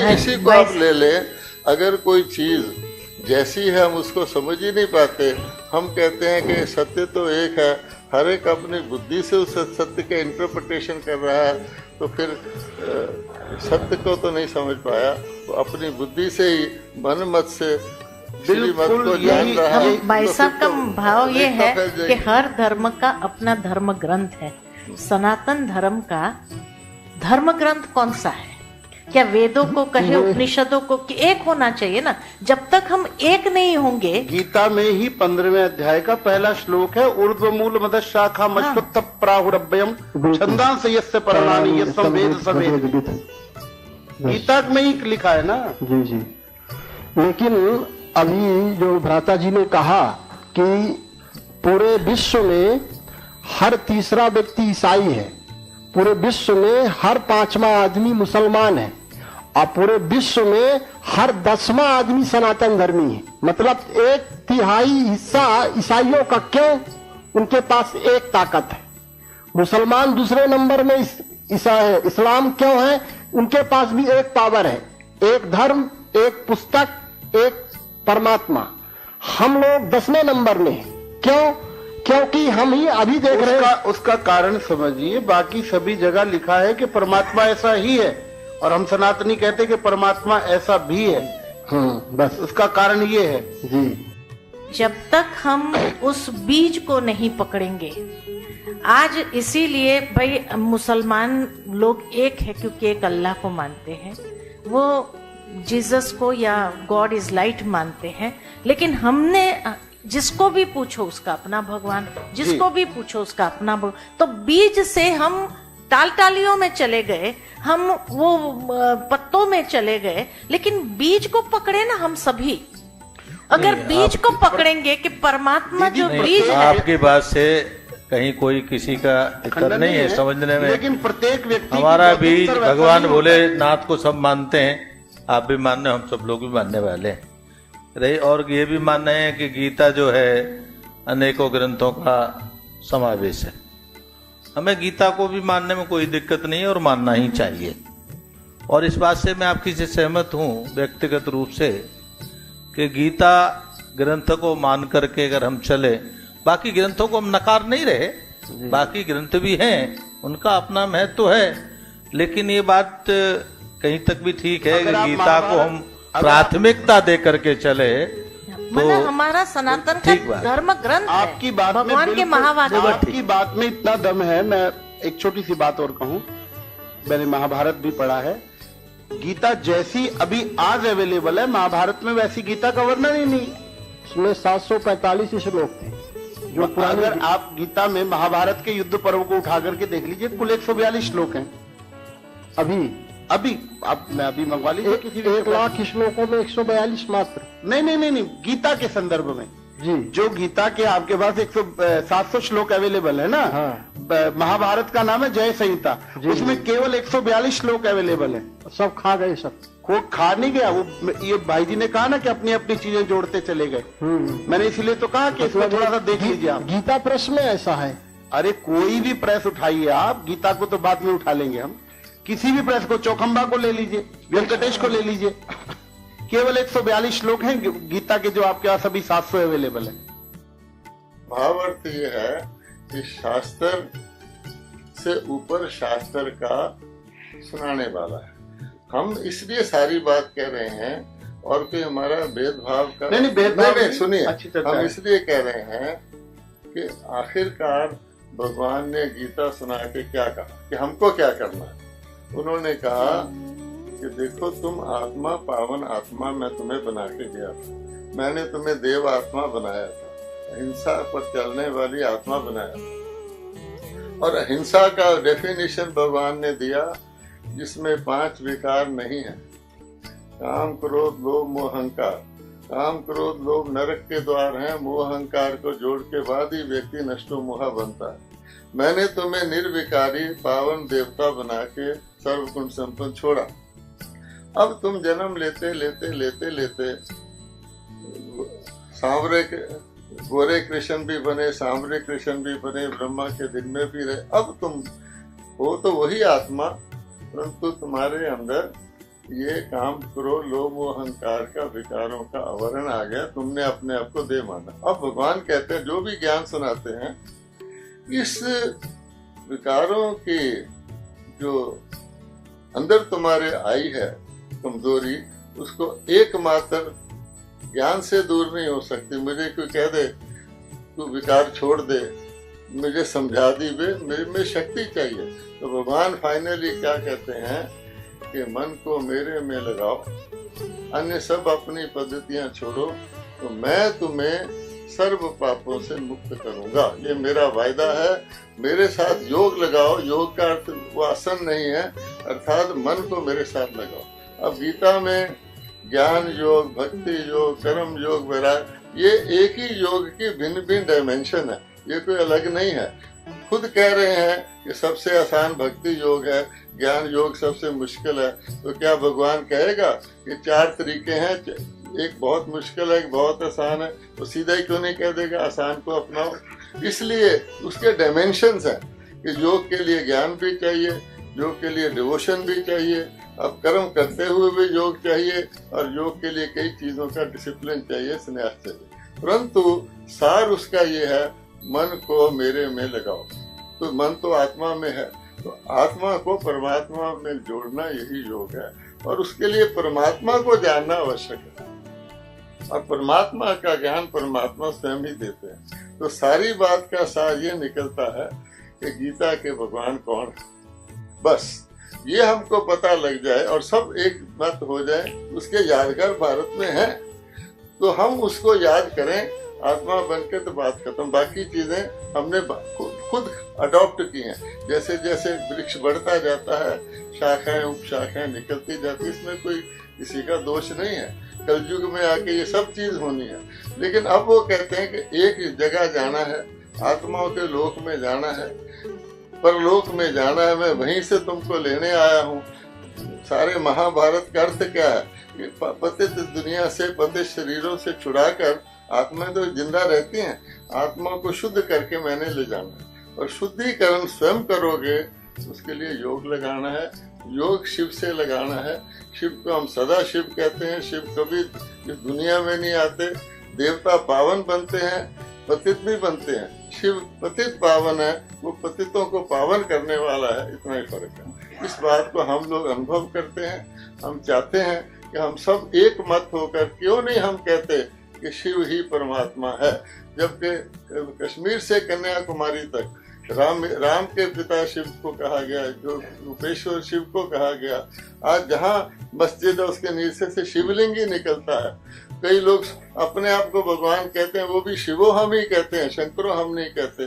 इसी को आप ले लें। अगर कोई चीज जैसी है हम उसको समझ ही नहीं पाते, हम कहते हैं कि सत्य तो एक है, हर एक अपनी बुद्धि से उस सत्य का इंटरप्रिटेशन कर रहा है, तो फिर सत्य को तो नहीं समझ पाया। तो अपनी बुद्धि से ही, मन मत से भाई साहब का भाव ये है कि हर धर्म का अपना धर्म ग्रंथ है। सनातन धर्म का धर्म ग्रंथ कौन सा है? क्या वेदों को कहे, उपनिषदों को, कि एक होना चाहिए ना। जब तक हम एक नहीं होंगे, गीता में ही 15वें अध्याय का पहला श्लोक है, ऊर्ध्वमूल मद शाखा मश्वत्थ प्राहुरभ्यम छंदांस यस्य परणानि यस्सं वेद सवेद। गीता में ही लिखा है ना। जी जी। लेकिन अभी जो भ्राता जी ने कहा कि पूरे विश्व में हर तीसरा व्यक्ति ईसाई है, पूरे विश्व में हर 5वां आदमी मुसलमान है, और पूरे विश्व में हर 10वां आदमी सनातन धर्मी है। मतलब 1/3 हिस्सा ईसाइयों का। क्यों? उनके पास एक ताकत है। मुसलमान दूसरे नंबर में इस्लाम क्यों है? उनके पास भी एक पावर है, एक धर्म, एक पुस्तक, एक परमात्मा। हम लोग 10वें नंबर में। क्यों? क्योंकि हम ही अभी देख रहे हैं। उसका कारण समझिए, बाकी सभी जगह लिखा है कि परमात्मा ऐसा ही है, और हम सनातनी कहते हैं कि परमात्मा ऐसा भी है। बस उसका कारण ये है जी। जब तक हम उस बीज को नहीं पकड़ेंगे, आज इसीलिए भाई मुसलमान लोग एक है क्योंकि एक अल्लाह को मानते हैं, वो जीसस को या गॉड इज लाइट मानते हैं। लेकिन हमने जिसको भी पूछो उसका अपना भगवान, जिसको भी पूछो उसका अपना भगवान। तो बीज से हम टालियों में चले गए, हम वो पत्तों में चले गए, लेकिन बीज को पकड़े ना हम सभी। अगर बीज को पकड़ेंगे कि परमात्मा जो बीज है। आपकी बात से कहीं कोई किसी का दिक्कत नहीं है समझने में, लेकिन प्रत्येक व्यक्ति हमारा बीज भगवान भोलेनाथ को सब मानते हैं। आप भी मानने, हम सब लोग भी मानने वाले हैं रहे, और ये भी मानना है कि गीता जो है अनेकों ग्रंथों का समावेश है। हमें गीता को भी मानने में कोई दिक्कत नहीं है और मानना ही चाहिए। और इस बात से मैं आपकी से सहमत हूँ व्यक्तिगत रूप से कि गीता ग्रंथ को मान करके अगर हम चले, बाकी ग्रंथों को हम नकार नहीं रहे, बाकी ग्रंथ भी हैं, उनका अपना महत्व है। लेकिन ये बात कहीं तक भी ठीक है कि गीता को हम प्राथमिकता दे करके चले तो हमारा सनातन का धर्म ग्रंथ है। आपकी बात में भगवान के महावाक्य, आपकी बात में इतना दम है। मैं एक छोटी सी बात और कहूँ, मैंने महाभारत भी पढ़ा है। गीता जैसी अभी आज अवेलेबल है महाभारत में वैसी गीता का वर्णन ही नहीं। उसमें 745 श्लोक थे जो पुराने। अगर आप गीता में महाभारत के युद्ध पर्व को उठा करके देख लीजिए, कुल 142 श्लोक हैं। अभी आप मैं अभी मंगवा लीजिए किसी भी 1 लाख श्लोकों में 142 मात्र। नहीं, गीता के संदर्भ में जी, जो गीता के आपके पास 700 श्लोक अवेलेबल है ना। हाँ। महाभारत का नाम है जय संहिता, उसमें केवल 142 श्लोक अवेलेबल है। सब खा गए सब। वो खा नहीं गया, वो ये भाई जी ने कहा ना कि अपनी अपनी चीजें जोड़ते चले गए। मैंने इसीलिए तो कहा कि इसमें थोड़ा सा देख लीजिए आप। गीता प्रेस में ऐसा है। अरे कोई भी प्रेस उठाइए आप, गीता को तो बाद में उठा लेंगे हम। किसी भी प्रेस को, चौखंबा को ले लीजिए, वेंकटेश को ले लीजिए, केवल 142 श्लोक हैं गीता के जो आपके पास अभी 700 अवेलेबल है। भावार्थ ये है कि शास्त्र से ऊपर शास्त्र का सुनाने वाला है। हम इसलिए सारी बात कह रहे हैं और कोई हमारा भेदभाव कर नहीं, भेदभाव नहीं, सुनिए, हम है। इसलिए कह रहे हैं कि आखिरकार भगवान ने गीता सुना के क्या कहा कि हमको क्या करना है। उन्होंने कहा कि देखो तुम आत्मा, पावन आत्मा मैं तुम्हें बना के दिया था, मैंने तुम्हें देव आत्मा बनाया था, अहिंसा पर चलने वाली आत्मा बनाया था। और अहिंसा का डेफिनेशन भगवान ने दिया जिसमें 5 विकार नहीं है, काम क्रोध लोभ मोह अहंकार। काम क्रोध लोभ नरक के द्वार हैं, मोह अहंकार को जोड़ के बाद ही व्यक्ति नष्टो मोहा बनता है। मैंने तुम्हें निर्विकारी पावन देवता बना के सर्वगुण संपन्न छोड़ा। अब तुम जन्म लेते लेते लेते लेते सांवरे गोरे कृष्ण भी बने, सांवरे कृष्ण भी बने, ब्रह्मा के दिन में भी रहे। अब तुम हो तो वही आत्मा, परंतु तुम्हारे अंदर ये काम क्रोध लोभ मोह अहंकार का विकारों का आवरण आ गया, तुमने अपने आप को दे माना। अब भगवान कहते हैं जो भी ज्ञान सुनाते हैं, इस विकारों की जो अंदर तुम्हारे आई है कमजोरी, उसको एकमात्र ज्ञान से दूर नहीं हो सकती। मुझे कोई कह दे तू विकार छोड़ दे, मुझे समझा दी बे, मेरे में शक्ति चाहिए। तो भगवान फाइनली क्या कहते हैं कि मन को मेरे में लगाओ, अन्य सब अपनी पद्धतियां छोड़ो, तो मैं तुम्हें सर्व पापों से मुक्त करूंगा। ये मेरा वायदा है। मेरे साथ योग लगाओ। योग का अर्थ वो आसन नहीं है, अर्थात मन को मेरे साथ लगाओ। अब गीता में ज्ञान योग, भक्ति योग, कर्म योग, वैराग, ये एक ही योग की भिन्न भिन्न डायमेंशन है, ये कोई अलग नहीं है। खुद कह रहे हैं कि सबसे आसान भक्ति योग है, ज्ञान योग सबसे मुश्किल है। तो क्या भगवान कहेगा कि 4 तरीके हैं, एक बहुत मुश्किल है, एक बहुत आसान है, तो सीधा ही क्यों नहीं कह देगा आसान को अपनाओ। इसलिए उसके डायमेंशंस हैं कि योग के लिए ज्ञान भी चाहिए, योग के लिए डिवोशन भी चाहिए, अब कर्म करते हुए भी योग चाहिए, और योग के लिए कई चीजों का डिसिप्लिन चाहिए, संन्यास चाहिए। परंतु सार उसका ये है, मन को मेरे में लगाओ। तो मन तो आत्मा में है, तो आत्मा को परमात्मा में जोड़ना यही योग है, और उसके लिए परमात्मा को जानना आवश्यक है, और परमात्मा का ज्ञान परमात्मा स्वयं ही देते हैं। तो सारी बात का सार ये निकलता है कि गीता के भगवान कौन है। बस ये हमको पता लग जाए और सब एक मत हो जाए, उसके यादगार भारत में है, तो हम उसको याद करें, आत्मा बन के तो बात खत्म। बाकी चीजें हमने खुद अडॉप्ट की हैं। जैसे जैसे वृक्ष बढ़ता जाता है, शाखाएं उपशाखाएं निकलती जाती, इसमें कोई किसी का दोष नहीं है। कलयुग में आके ये सब चीज होनी है। लेकिन अब वो कहते हैं कि एक जगह जाना है, आत्माओं के लोक में जाना है, परलोक में जाना है, मैं वहीं से तुमको लेने आया हूँ। सारे महाभारत का अर्थ क्या है कि पतित दुनिया से, पतित शरीरों से छुड़ाकर आत्मा तो जिंदा रहती हैं, आत्मा को शुद्ध करके मैंने ले जाना है। और शुद्धिकरण स्वयं करोगे, उसके लिए योग लगाना है। योग शिव से लगाना है। शिव को हम सदा शिव कहते हैं। शिव कभी इस दुनिया में नहीं आते। देवता पावन बनते हैं, पतित भी बनते हैं। शिव पतित पावन है, वो पतितों को पावन करने वाला है, इतना ही फर्क है। इस बात को हम लोग अनुभव करते हैं। हम चाहते हैं कि हम सब एक मत होकर, क्यों नहीं हम कहते कि शिव ही परमात्मा है। जबकि कश्मीर से कन्याकुमारी तक राम के पिता शिव को कहा गया, जो रूपेश्वर शिव को कहा गया। आज जहाँ मस्जिद है उसके नीचे से शिवलिंग ही निकलता है। कई लोग अपने आप को भगवान कहते हैं, वो भी शिवो हम ही कहते हैं, शंकरो हम नहीं कहते।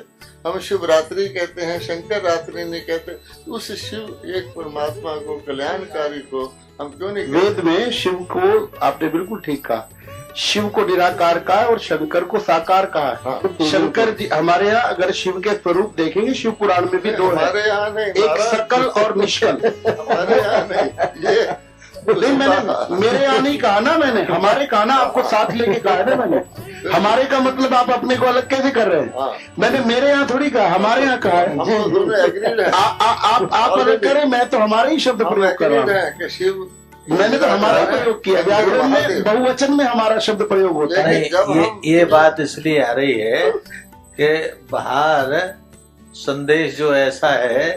हम शिवरात्रि कहते हैं, शंकर रात्रि नहीं कहते। उस शिव एक परमात्मा को, कल्याणकारी को हम क्यों नहीं कहते? वेद में शिव को आपने बिल्कुल ठीक कहा, शिव को निराकार कहा है और शंकर को साकार कहा है। हाँ। शंकर जी हमारे यहाँ अगर शिव के स्वरूप देखेंगे, शिव पुराण में भी दो है, हमारे यहाँ नहीं, एक सकल और निष्कल। हमारे यहाँ नहीं, ये नहीं, मैंने मेरे यहाँ नहीं कहा ना, मैंने हमारे कहा ना, आपको साथ लेके कहा है ना मैंने। हमारे का मतलब आप अपने को अलग कैसे कर रहे हैं? हाँ। मैंने मेरे यहाँ थोड़ी कहा, हमारे यहाँ कहा है। हम तो दोनों एग्रीड हैं। आप अलग करें, मैं तो हमारे ही शब्द हम प्रयोग कर रहा एग्रीड हूँ। हैं कि शिव, मैंने तो हमारा प्रयोग किया, व्याकरण में बहुवचन में हमारा शब्द प्रयोग होता है। नहीं, जब हम- ये बात इसलिए आ रही है कि बाहर संदेश जो ऐसा है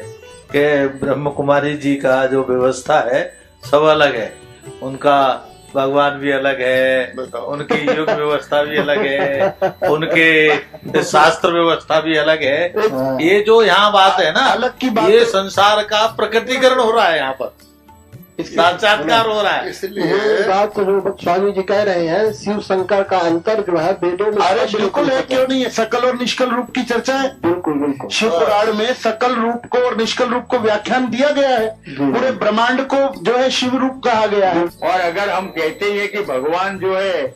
कि ब्रह्म कुमारी जी का जो व्यवस्था है सब अलग है, उनका भगवान भी अलग है, बताओ। उनकी युग व्यवस्था भी अलग है, उनके शास्त्र व्यवस्था भी अलग है। ये जो यहाँ बात है ना, अलग की बात ये है। संसार का प्रकटीकरण हो रहा है, यहाँ पर साक्षात्कार हो रहा है। इसलिए ये बात तो जो स्वामी जी कह रहे हैं, शिव शंकर का अंतर जो है वेदों में अरे स्पष्ट बिल्कुल है, रूप से क्यों नहीं है? सकल और निष्कल रूप की चर्चा है। बिल्कुल बिल्कुल। शिव पुराण में सकल रूप को और निष्कल रूप को व्याख्यान दिया गया है। पूरे ब्रह्मांड को जो है शिव रूप कहा गया है। और अगर हम कहते हैं कि भगवान जो है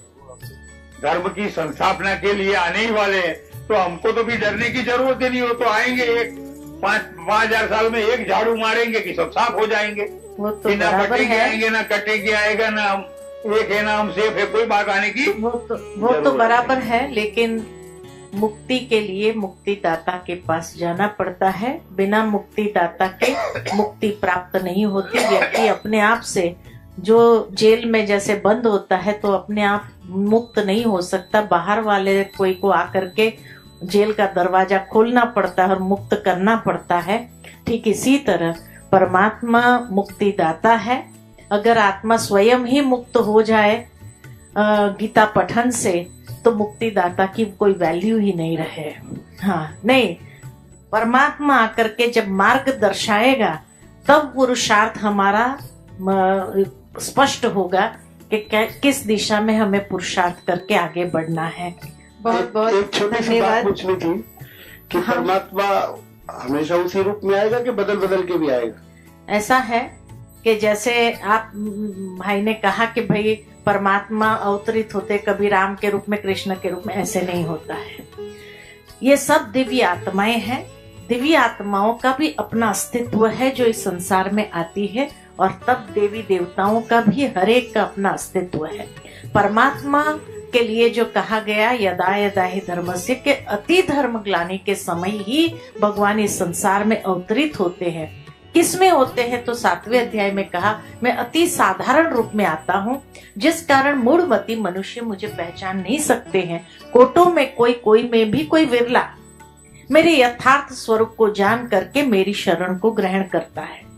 धर्म की संस्थापना के लिए आने ही वाले हैं, तो हमको तो भी डरने की जरूरत ही नहीं हो। तो आएंगे, एक 5,000 साल में एक झाड़ू मारेंगे कि सब साफ हो जाएंगे। वो तो कि ना बराबर कटेंगे है, आएंगे, ना कटेंगे आएगा, ना हम एक है ना हम सेफ है, कोई बात आने की। वो तो बराबर है, लेकिन मुक्ति के लिए मुक्तिदाता के पास जाना पड़ता है। बिना मुक्तिदाता के मुक्ति प्राप्त नहीं होती। व्यक्ति अपने आप से, जो जेल में जैसे बंद होता है, तो अपने आप मुक्त नहीं हो सकता। बाहर वाले कोई को आकर के जेल का दरवाजा खोलना पड़ता है और मुक्त करना पड़ता है। ठीक इसी तरह परमात्मा मुक्तिदाता है। अगर आत्मा स्वयं ही मुक्त हो जाए गीता पठन से, तो मुक्तिदाता की कोई वैल्यू ही नहीं रहे। हाँ, नहीं, परमात्मा आकर के जब मार्ग दर्शाएगा, तब पुरुषार्थ हमारा स्पष्ट होगा कि किस दिशा में हमें पुरुषार्थ करके आगे बढ़ना है। बहुत बहुत एक छोटी सी बात धन्यवाद। पूछनी थी कि हाँ। परमात्मा हमेशा उसी रूप में आएगा कि बदल बदल के भी आएगा? ऐसा है कि जैसे आप भाई ने कहा कि भाई परमात्मा अवतरित होते कभी राम के रूप में, कृष्ण के रूप में, ऐसे नहीं होता है। ये सब दिव्य आत्माएं हैं। दिव्य आत्माओं का भी अपना अस्तित्व है जो इस संसार में आती है, और तब देवी देवताओं का भी हर एक का अपना अस्तित्व है। परमात्मा के लिए जो कहा गया, यदा यदा ही धर्मस्य, के अति धर्म ग्लानि के समय ही भगवान इस संसार में अवतरित होते हैं। किसमें होते हैं? तो 7वें अध्याय में कहा, मैं अति साधारण रूप में आता हूँ, जिस कारण मूढ़मती मनुष्य मुझे पहचान नहीं सकते हैं। कोटों में कोई में भी कोई विरला मेरे यथार्थ स्वरूप को जान करके मेरी शरण को ग्रहण करता है।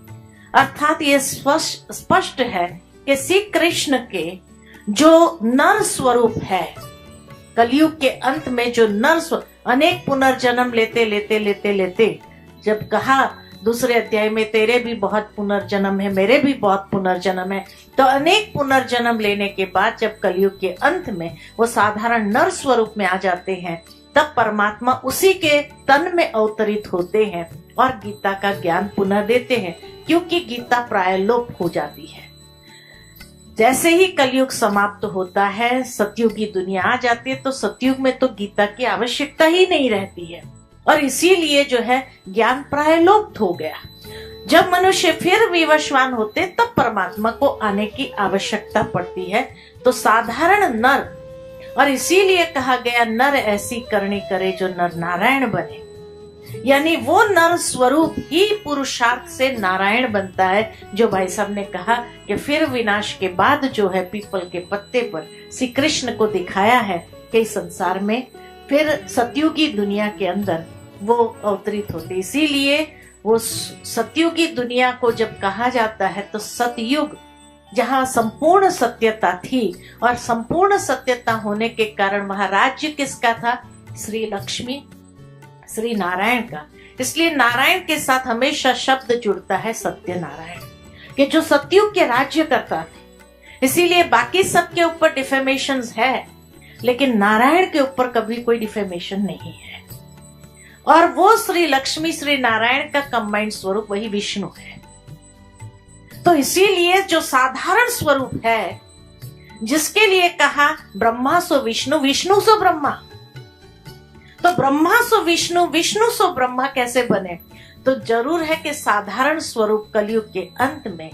अर्थात ये स्पष्ट है कि श्री कृष्ण के जो नर स्वरूप है, कलयुग के अंत में जो नर स्वरूप, अनेक पुनर्जन्म लेते लेते लेते लेते, जब कहा दूसरे अध्याय में तेरे भी बहुत पुनर्जन्म है, मेरे भी बहुत पुनर्जन्म है, तो अनेक पुनर्जन्म लेने के बाद जब कलयुग के अंत में वो साधारण नर स्वरूप में आ जाते हैं, तब परमात्मा उसी के तन में अवतरित होते हैं और गीता का ज्ञान पुनः देते हैं, क्योंकि गीता प्राय लोप हो जाती है। जैसे ही कलयुग समाप्त होता है, सतयुग की दुनिया आ जाती है, तो सतयुग में तो गीता की आवश्यकता ही नहीं रहती है, और इसीलिए जो है ज्ञान प्राय लुप्त हो गया। जब मनुष्य फिर विवशवान होते, तब परमात्मा को आने की आवश्यकता पड़ती है। तो साधारण नर, और इसीलिए कहा गया नर ऐसी करनी करे जो नर नारायण बने, यानी वो नर स्वरूप ही पुरुषार्थ से नारायण बनता है। जो भाई साहब ने कहा कि फिर विनाश के बाद जो है पीपल के पत्ते पर श्री कृष्ण को दिखाया है कि संसार में फिर सतयुगी दुनिया के अंदर वो अवतरित होते। इसीलिए वो सतयुगी दुनिया को जब कहा जाता है, तो सतयुग जहाँ संपूर्ण सत्यता थी, और संपूर्ण सत्यता होने के कारण वहां राज्य किसका था? श्री लक्ष्मी, श्री नारायण का। इसलिए नारायण के साथ हमेशा शब्द जुड़ता है सत्यनारायण, कि जो सतयुग के राज्य करता थे। इसीलिए बाकी सब के ऊपर डिफेमेशंस है, लेकिन नारायण के ऊपर कभी कोई डिफेमेशन नहीं है। और वो श्री लक्ष्मी श्री नारायण का कंबाइंड स्वरूप वही विष्णु है। तो इसीलिए जो साधारण स्वरूप है, जिसके लिए कहा ब्रह्मा सो विष्णु, विष्णु सो ब्रह्मा, तो ब्रह्मा सो विष्णु, विष्णु सो ब्रह्मा कैसे बने? तो जरूर है कि साधारण स्वरूप कलयुग के अंत में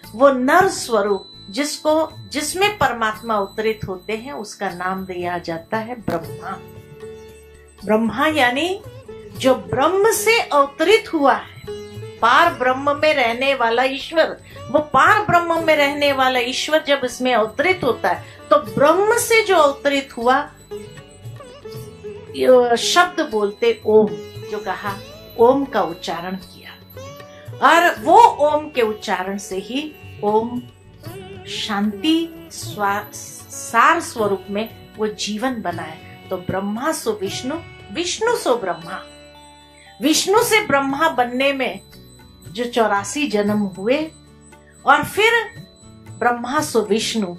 वो नर स्वरूप जिसमें परमात्मा अवतरित होते हैं, उसका नाम दिया जाता है ब्रह्मा। ब्रह्मा यानी जो ब्रह्म से अवतरित हुआ है, पार ब्रह्म में रहने वाला ईश्वर। वो पार ब्रह्म में रहने वाला ईश्वर जब इसमें अवतरित होता है, तो ब्रह्म से जो अवतरित हुआ, शब्द बोलते ओम, जो कहा ओम का उच्चारण किया, और वो ओम के उच्चारण से ही ओम शांति सार स्वरूप में वो जीवन बनाए। तो ब्रह्मा सो विष्णु, विष्णु सो ब्रह्मा। विष्णु से ब्रह्मा बनने में जो 84 जन्म हुए, और फिर ब्रह्मा सो विष्णु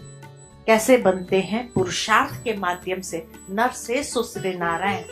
कैसे बनते हैं? पुरुषार्थ के माध्यम से। नर से सो श्री नारायण,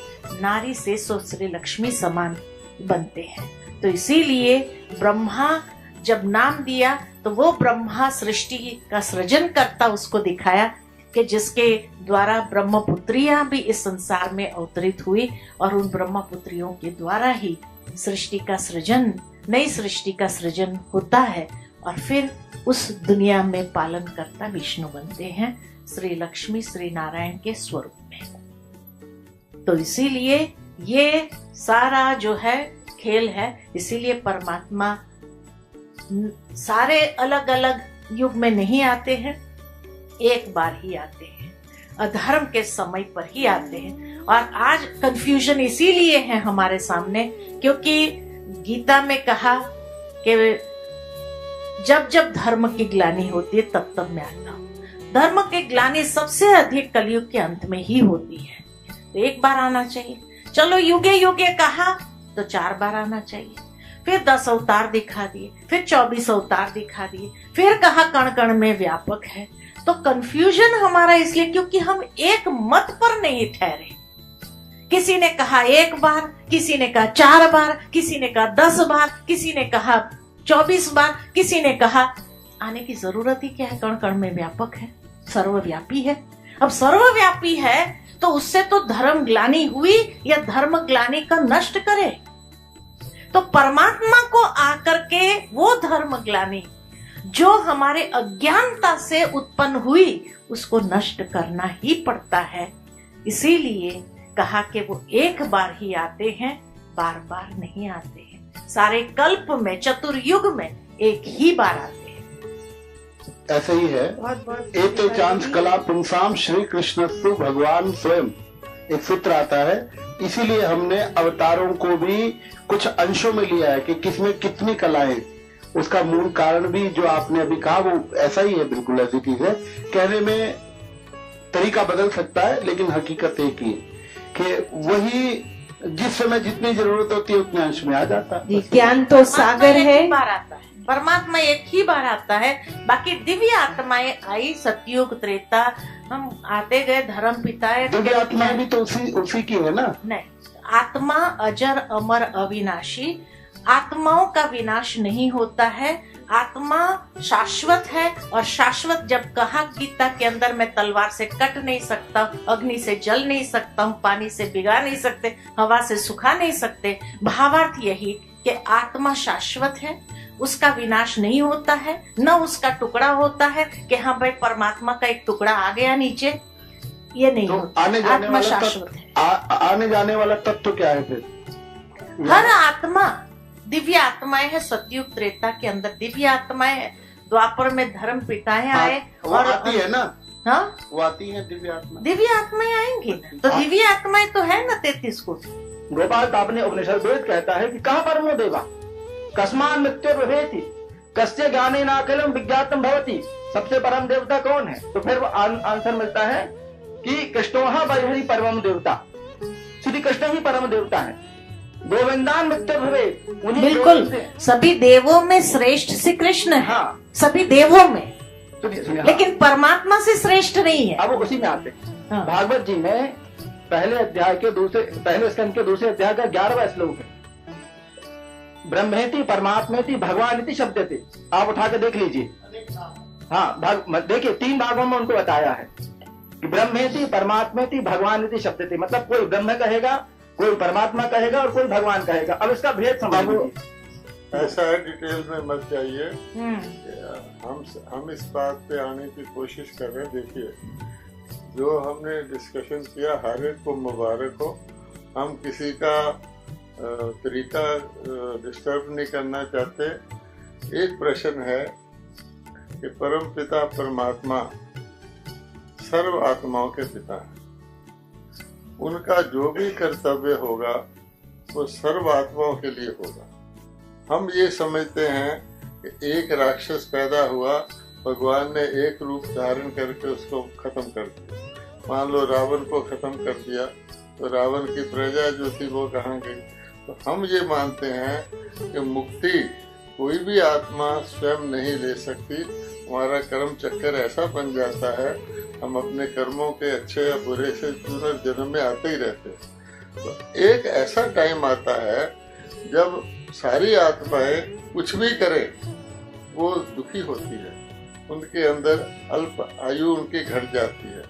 नारी से सो श्री लक्ष्मी समान बनते हैं। तो इसीलिए ब्रह्मा जब नाम दिया, तो वो ब्रह्मा सृष्टि का सृजन करता उसको दिखाया, कि जिसके द्वारा ब्रह्मपुत्रियां भी इस संसार में अवतरित हुई, और उन ब्रह्मपुत्रियों के द्वारा ही सृष्टि का सृजन, नई सृष्टि का सृजन होता है, और फिर उस दुनिया में पालन करता विष्णु बनते हैं श्री लक्ष्मी श्री नारायण के स्वरूप में। तो इसीलिए ये सारा जो है खेल है। इसीलिए परमात्मा सारे अलग अलग युग में नहीं आते हैं, एक बार ही आते हैं, अधर्म के समय पर ही आते हैं। और आज कंफ्यूजन इसीलिए है हमारे सामने, क्योंकि गीता में कहा कि जब जब धर्म की ग्लानि होती है तब तब मैं आता हूँ। धर्म की ग्लानि सबसे अधिक कलयुग के अंत में ही होती है, तो एक बार आना चाहिए। चलो युगे युगे कहा तो 4 बार आना चाहिए, फिर 10 अवतार दिखा दिए, फिर 24 अवतार दिखा दिए, फिर कहा कण कण में व्यापक है। तो कंफ्यूजन हमारा इसलिए क्योंकि हम एक मत पर नहीं ठहरे। किसी ने कहा 1 बार, किसी ने कहा 4 बार, किसी ने कहा 10 बार, किसी ने कहा 24 बार, किसी ने कहा आने की जरूरत ही क्या है, कण कण में व्यापक है, सर्वव्यापी है। अब सर्वव्यापी है तो उससे तो धर्म ग्लानि हुई, या धर्म ग्लानि का नष्ट करे। तो परमात्मा को आकर के वो धर्म ग्लानि जो हमारे अज्ञानता से उत्पन्न हुई, उसको नष्ट करना ही पड़ता है। इसीलिए कहा कि वो एक बार ही आते हैं, बार बार नहीं आते हैं। सारे कल्प में, चतुर्युग में एक ही बार आते हैं। ऐसे ही है। एते चांस कला पुंसाम श्री कृष्णस्तु भगवान स्वयं, एक सूत्र आता है। इसीलिए हमने अवतारों को भी कुछ अंशों में लिया है कि किसमें कितनी कलाएं। उसका मूल कारण भी जो आपने अभी कहा वो ऐसा ही है, बिल्कुल ऐसी चीज है। कहने में तरीका बदल सकता है, लेकिन हकीकत एक ही है कि वही जिस समय जितनी जरूरत होती है उतने अंश में आ जाता है। ज्ञान तो सागर है, बार आता है परमात्मा, एक ही बार आता है। बाकी दिव्य आत्माएं आई, सतयुग त्रेता हम आते गए, धर्म पिताए। दिव्य आत्माएं भी तो उसी की है ना? नहीं, आत्मा अजर अमर अविनाशी, आत्माओं का विनाश नहीं होता है। आत्मा शाश्वत है, और शाश्वत जब कहा गीता के अंदर, मैं तलवार से कट नहीं सकता, अग्नि से जल नहीं सकता हूँ, पानी से भिगा नहीं सकते, हवा से सुखा नहीं सकते। भावार्थ यही कि आत्मा शाश्वत है, उसका विनाश नहीं होता है, न उसका टुकड़ा होता है कि हाँ भाई परमात्मा का एक टुकड़ा आ गया नीचे, ये नहीं तो होता। आत्मा शाश्वत है। आने जाने वाला तत्व क्या है फिर? हर आत्मा दिव्य आत्माएं है। सतयुग त्रेता के अंदर दिव्य आत्माएं है, द्वापर में धर्म पिताएं आए, और आती है ना? हाँ, वो आती है दिव्य आत्मा। दिव्य आत्माएं आएंगी, तो दिव्य आत्माएं तो है ना 33 कोटि। गोपाल तापने उपनिषद वेद कहता है कि कहाँ परमो देवा कस्मान मृत्यु प्रभेति कस्य ज्ञाने नाकलम विज्ञातम भवति, सबसे परम देवता कौन है? तो फिर वो आंसर मिलता है कि कृष्णोहा बहिरी परम देवता, श्री कृष्ण ही परम देवता है। गोविंदान मृत्यु भवे, उन्हीं बिल्कुल, गोविंद- सभी देवों में श्रेष्ठ श्री कृष्ण है। हाँ। सभी देवों में, सुनिए, लेकिन परमात्मा से श्रेष्ठ नहीं है। अब उसी में आते हैं। हाँ। भागवत जी में पहले स्कंद के दूसरे अध्याय का 11वां श्लोक है। ब्रह्मेति परमात्मेति भगवानिति शब्द थे, आप उठा के देख लीजिए। हाँ, देखिए 3 भागों में उनको बताया है कि ब्रह्मेति परमात्मेति भगवानिति शब्द थे, मतलब कोई ब्रह्म कहेगा, कोई परमात्मा कहेगा और कोई भगवान कहेगा। अब इसका भेद समझ लीजिए। ऐसा है, डिटेल में मत जाइए। हम इस बात पे आने की कोशिश कर रहे हैं। देखिए, जो हमने डिस्कशन किया, हर एक को मुबारक हो। हम किसी का तरीका डिस्टर्ब नहीं करना चाहते। एक प्रश्न है कि परम पिता परमात्मा सर्व आत्माओं के पिता है, उनका जो भी कर्तव्य होगा वो सर्व आत्माओं के लिए होगा। हम ये समझते हैं कि एक राक्षस पैदा हुआ, भगवान ने एक रूप धारण करके उसको खत्म कर दिया। मान लो रावण को खत्म कर दिया, तो रावण की प्रजा जो थी वो कहाँ गई? तो हम ये मानते हैं कि मुक्ति कोई भी आत्मा स्वयं नहीं ले सकती। हमारा कर्म चक्कर ऐसा बन जाता है, हम अपने कर्मों के अच्छे या बुरे से पुनर्जन्म में आते ही रहते हैं। तो एक ऐसा टाइम आता है जब सारी आत्माएं कुछ भी करें वो दुखी होती है, उनके अंदर अल्प आयु उनकी घट जाती है,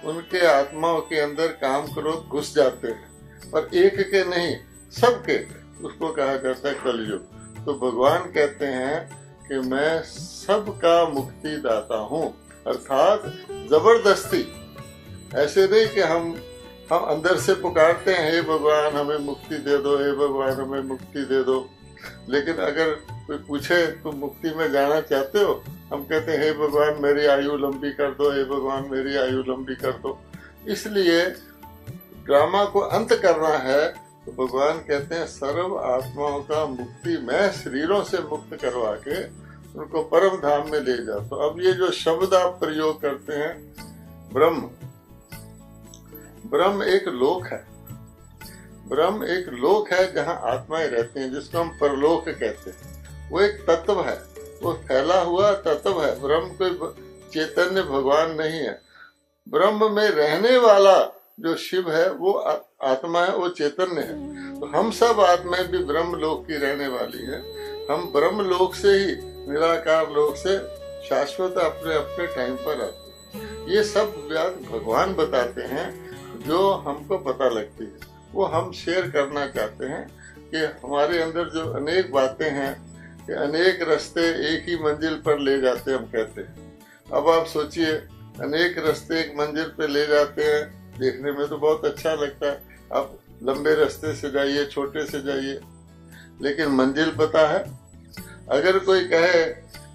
उनके आत्माओं के अंदर काम क्रोध घुस जाते हैं, पर एक के नहीं सबके। उसको कहा जाता है कलयुग। तो भगवान कहते हैं कि मैं सबका मुक्ति दाता हूँ, अर्थात जबरदस्ती ऐसे नहीं कि हम अंदर से पुकारते हैं, हे भगवान हमें मुक्ति दे दो, हे भगवान हमें मुक्ति दे दो। लेकिन अगर कोई पूछे तुम मुक्ति में जाना चाहते हो, हम कहते हैं हे भगवान मेरी आयु लंबी कर दो, हे भगवान मेरी आयु लंबी कर दो। इसलिए ड्रामा को अंत करना है तो भगवान कहते हैं सर्व आत्माओं का मुक्ति मैं शरीरों से मुक्त करवा के उनको परम धाम में ले जाता। तो अब ये जो शब्द आप प्रयोग करते हैं, ब्रह्म एक लोक है। ब्रह्म एक लोक है जहाँ आत्माएं रहती हैं, जिसको हम परलोक कहते हैं। वो एक तत्व है, वो फैला हुआ तत्व है। ब्रह्म कोई चैतन्य भगवान नहीं है। ब्रह्म में रहने वाला जो शिव है वो आत्मा है, वो चैतन्य है। तो हम सब आत्माएं भी ब्रह्म लोक की रहने वाली है। हम ब्रह्म लोक से ही निराकार लोक से शाश्वत अपने अपने टाइम पर आते हैं। ये सब बात भगवान बताते हैं जो हमको पता लगती है, वो हम शेयर करना चाहते हैं कि हमारे अंदर जो अनेक बातें हैं कि अनेक रास्ते एक ही मंजिल पर ले जाते हम कहते हैं। अब आप सोचिए, अनेक रास्ते एक मंजिल पे ले जाते हैं, देखने में तो बहुत अच्छा लगता है। आप लंबे रास्ते से जाइए, छोटे से जाइए, लेकिन मंजिल पता है? अगर कोई कहे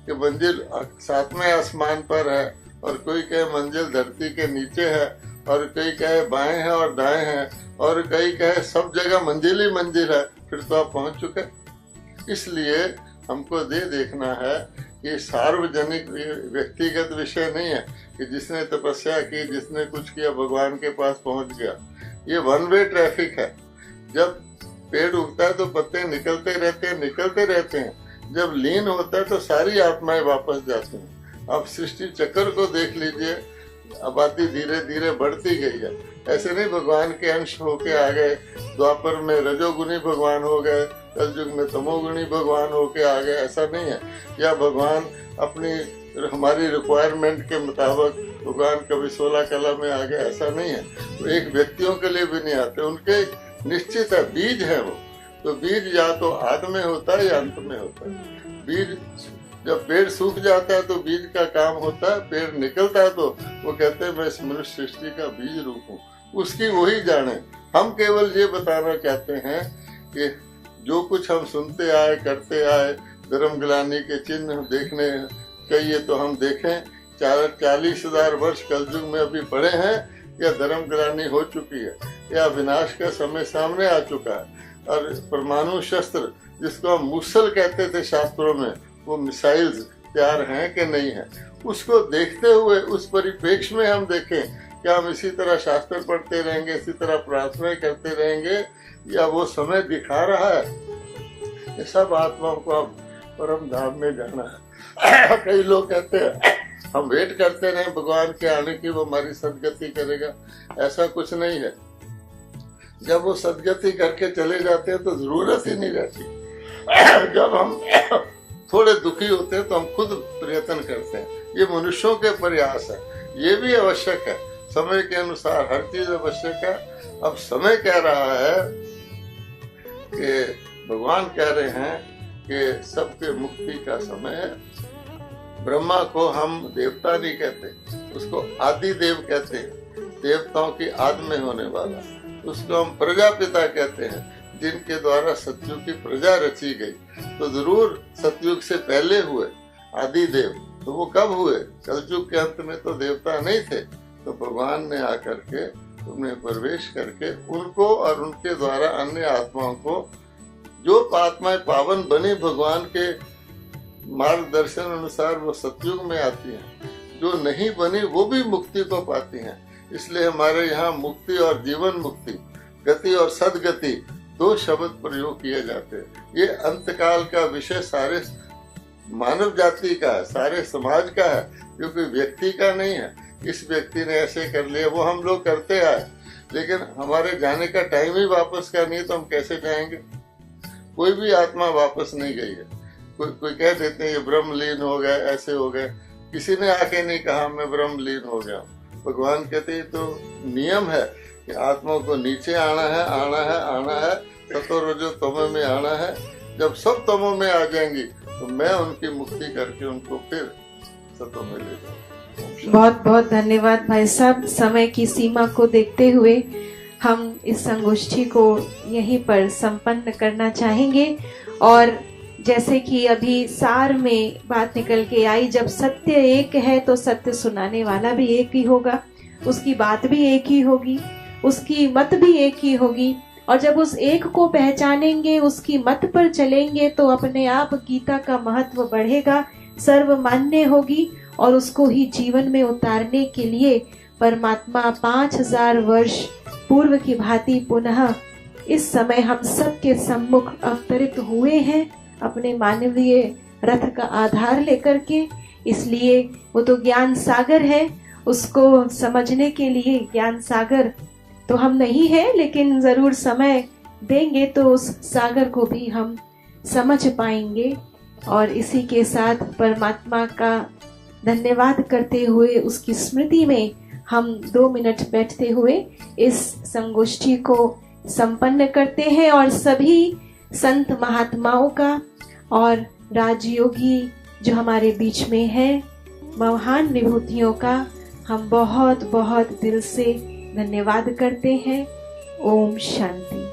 कि मंजिल 7वें आसमान पर है और कोई कहे मंजिल धरती के नीचे है और कोई कहे बाएं है और दाएं है और कोई कहे सब जगह मंजिल ही मंजिल है, फिर तो आप पहुंच चुके। इसलिए हमको देखना है कि सार्वजनिक व्यक्तिगत विषय नहीं है कि जिसने तपस्या की, जिसने कुछ किया भगवान के पास पहुंच गया। ये वन वे ट्रैफिक है। जब पेड़ उगता है तो पत्ते निकलते रहते हैं। जब लीन होता है तो सारी आत्माएं वापस जाती हैं। अब सृष्टि चक्र को देख लीजिए, आबादी धीरे धीरे बढ़ती गई है। ऐसे नहीं भगवान के अंश होके आ गए, द्वापर में रजोगुणी भगवान हो गए, कलयुग में तमोगुणी भगवान होके आ गए, ऐसा नहीं है। या भगवान अपनी हमारी रिक्वायरमेंट के मुताबिक भगवान कभी 16 कला में आ गए, ऐसा नहीं है। तो एक व्यक्तियों के लिए भी नहीं आते, उनके निश्चित है, बीज है वो। तो बीज या तो आद में होता है या अंत में होता है। बीज जब पेड़ सूख जाता है तो बीज का काम होता है, पेड़ निकलता है तो वो कहते हैं मैं इस मनुष्य सृष्टि का बीज रूप हूँ, उसकी वही जाने। हम केवल ये बताना चाहते हैं कि जो कुछ हम सुनते आए, करते आए, धर्म ग्लानि के चिन्ह देखने चाहिए तो हम देखें। 40,000 वर्ष कलयुग में अभी पड़े हैं या धर्म ग्लानि हो चुकी है या विनाश का समय सामने आ चुका है। और परमाणु शस्त्र जिसको हम मुसल कहते थे शास्त्रों में, वो मिसाइल्स तैयार हैं कि नहीं है, उसको देखते हुए उस परिप्रेक्ष्य में हम देखें। क्या हम इसी तरह शास्त्र पढ़ते रहेंगे, इसी तरह प्रार्थनाएं करते रहेंगे या वो समय दिखा रहा है, ये सब आत्माओं को अब परम धाम में जाना है। कई लोग कहते हैं हम वेट करते रहे भगवान के आने की, वो हमारी सदगति करेगा। ऐसा कुछ नहीं है। जब वो सदगति करके चले जाते हैं तो जरूरत ही नहीं रहती। जब हम थोड़े दुखी होते हैं तो हम खुद प्रयत्न करते हैं। ये मनुष्यों के प्रयास है, ये भी आवश्यक है। समय के अनुसार हर चीज आवश्यक है। अब समय कह रहा है कि भगवान कह रहे हैं कि सबके मुक्ति का समय है। ब्रह्मा को हम देवता नहीं कहते, उसको आदि देव कहते हैं, देवताओं की आदि में होने वाला। उसको हम प्रजापिता कहते हैं, जिनके द्वारा सतयुग की प्रजा रची गई। तो जरूर सतयुग से पहले हुए आदि देव। तो वो कब हुए? कलयुग के अंत में तो देवता नहीं थे। तो भगवान ने आकर के उनमें प्रवेश करके उनको और उनके द्वारा अन्य आत्माओं को, जो आत्माएं पावन बनी भगवान के मार्गदर्शन अनुसार, वो सतयुग में आती हैं। जो नहीं बनी वो भी मुक्ति को पाती हैं। इसलिए हमारे यहाँ मुक्ति और जीवन मुक्ति, गति और सदगति, दो शब्द प्रयोग किए जाते हैं। ये अंतकाल का विषय सारे मानव जाति का है, सारे समाज का है, क्योंकि व्यक्ति का नहीं है। इस व्यक्ति ने ऐसे कर लिया, वो हम लोग करते आए, लेकिन हमारे जाने का टाइम ही वापस का नहीं, तो हम कैसे जाएंगे? कोई भी आत्मा वापस नहीं गई है। कोई कह देते हैं ये ब्रह्मलीन हो गए, ऐसे हो गए। किसी ने आके नहीं कहा मैं ब्रह्मलीन हो गया। भगवान कहते हैं तो नियम है कि आत्मा को नीचे आना है, आना है, आना है, सतो रजो तमो में आना है। जब सब तमो में आ जाएंगी तो मैं उनकी मुक्ति करके उनको फिर सतो में ले जाऊंगा। बहुत बहुत धन्यवाद भाई साहब। समय की सीमा को देखते हुए हम इस संगोष्ठी को यहीं पर संपन्न करना चाहेंगे। और जैसे कि अभी सार में बात निकल के आई, जब सत्य एक है तो सत्य सुनाने वाला भी एक ही होगा, उसकी बात भी एक ही होगी, उसकी मत भी एक ही होगी। और जब उस एक को पहचानेंगे, उसकी मत पर चलेंगे, तो अपने आप गीता का महत्व बढ़ेगा, सर्वमान्य होगी। और उसको ही जीवन में उतारने के लिए परमात्मा 5000 वर्ष पूर्व की भांति पुनः इस समय हम सबके सम्मुख अवतरित हुए हैं, अपने मानवीय रथ का आधार लेकर के। इसलिए वो तो ज्ञान सागर है, उसको समझने के लिए ज्ञान सागर तो हम नहीं है, लेकिन जरूर समय देंगे तो उस सागर को भी हम समझ पाएंगे। और इसी के साथ परमात्मा का धन्यवाद करते हुए, उसकी स्मृति में हम 2 मिनट बैठते हुए इस संगोष्ठी को संपन्न करते हैं। और सभी संत महात्माओं का और राजयोगी जो हमारे बीच में है, महान विभूतियों का हम बहुत बहुत दिल से धन्यवाद करते हैं। ओम शांति।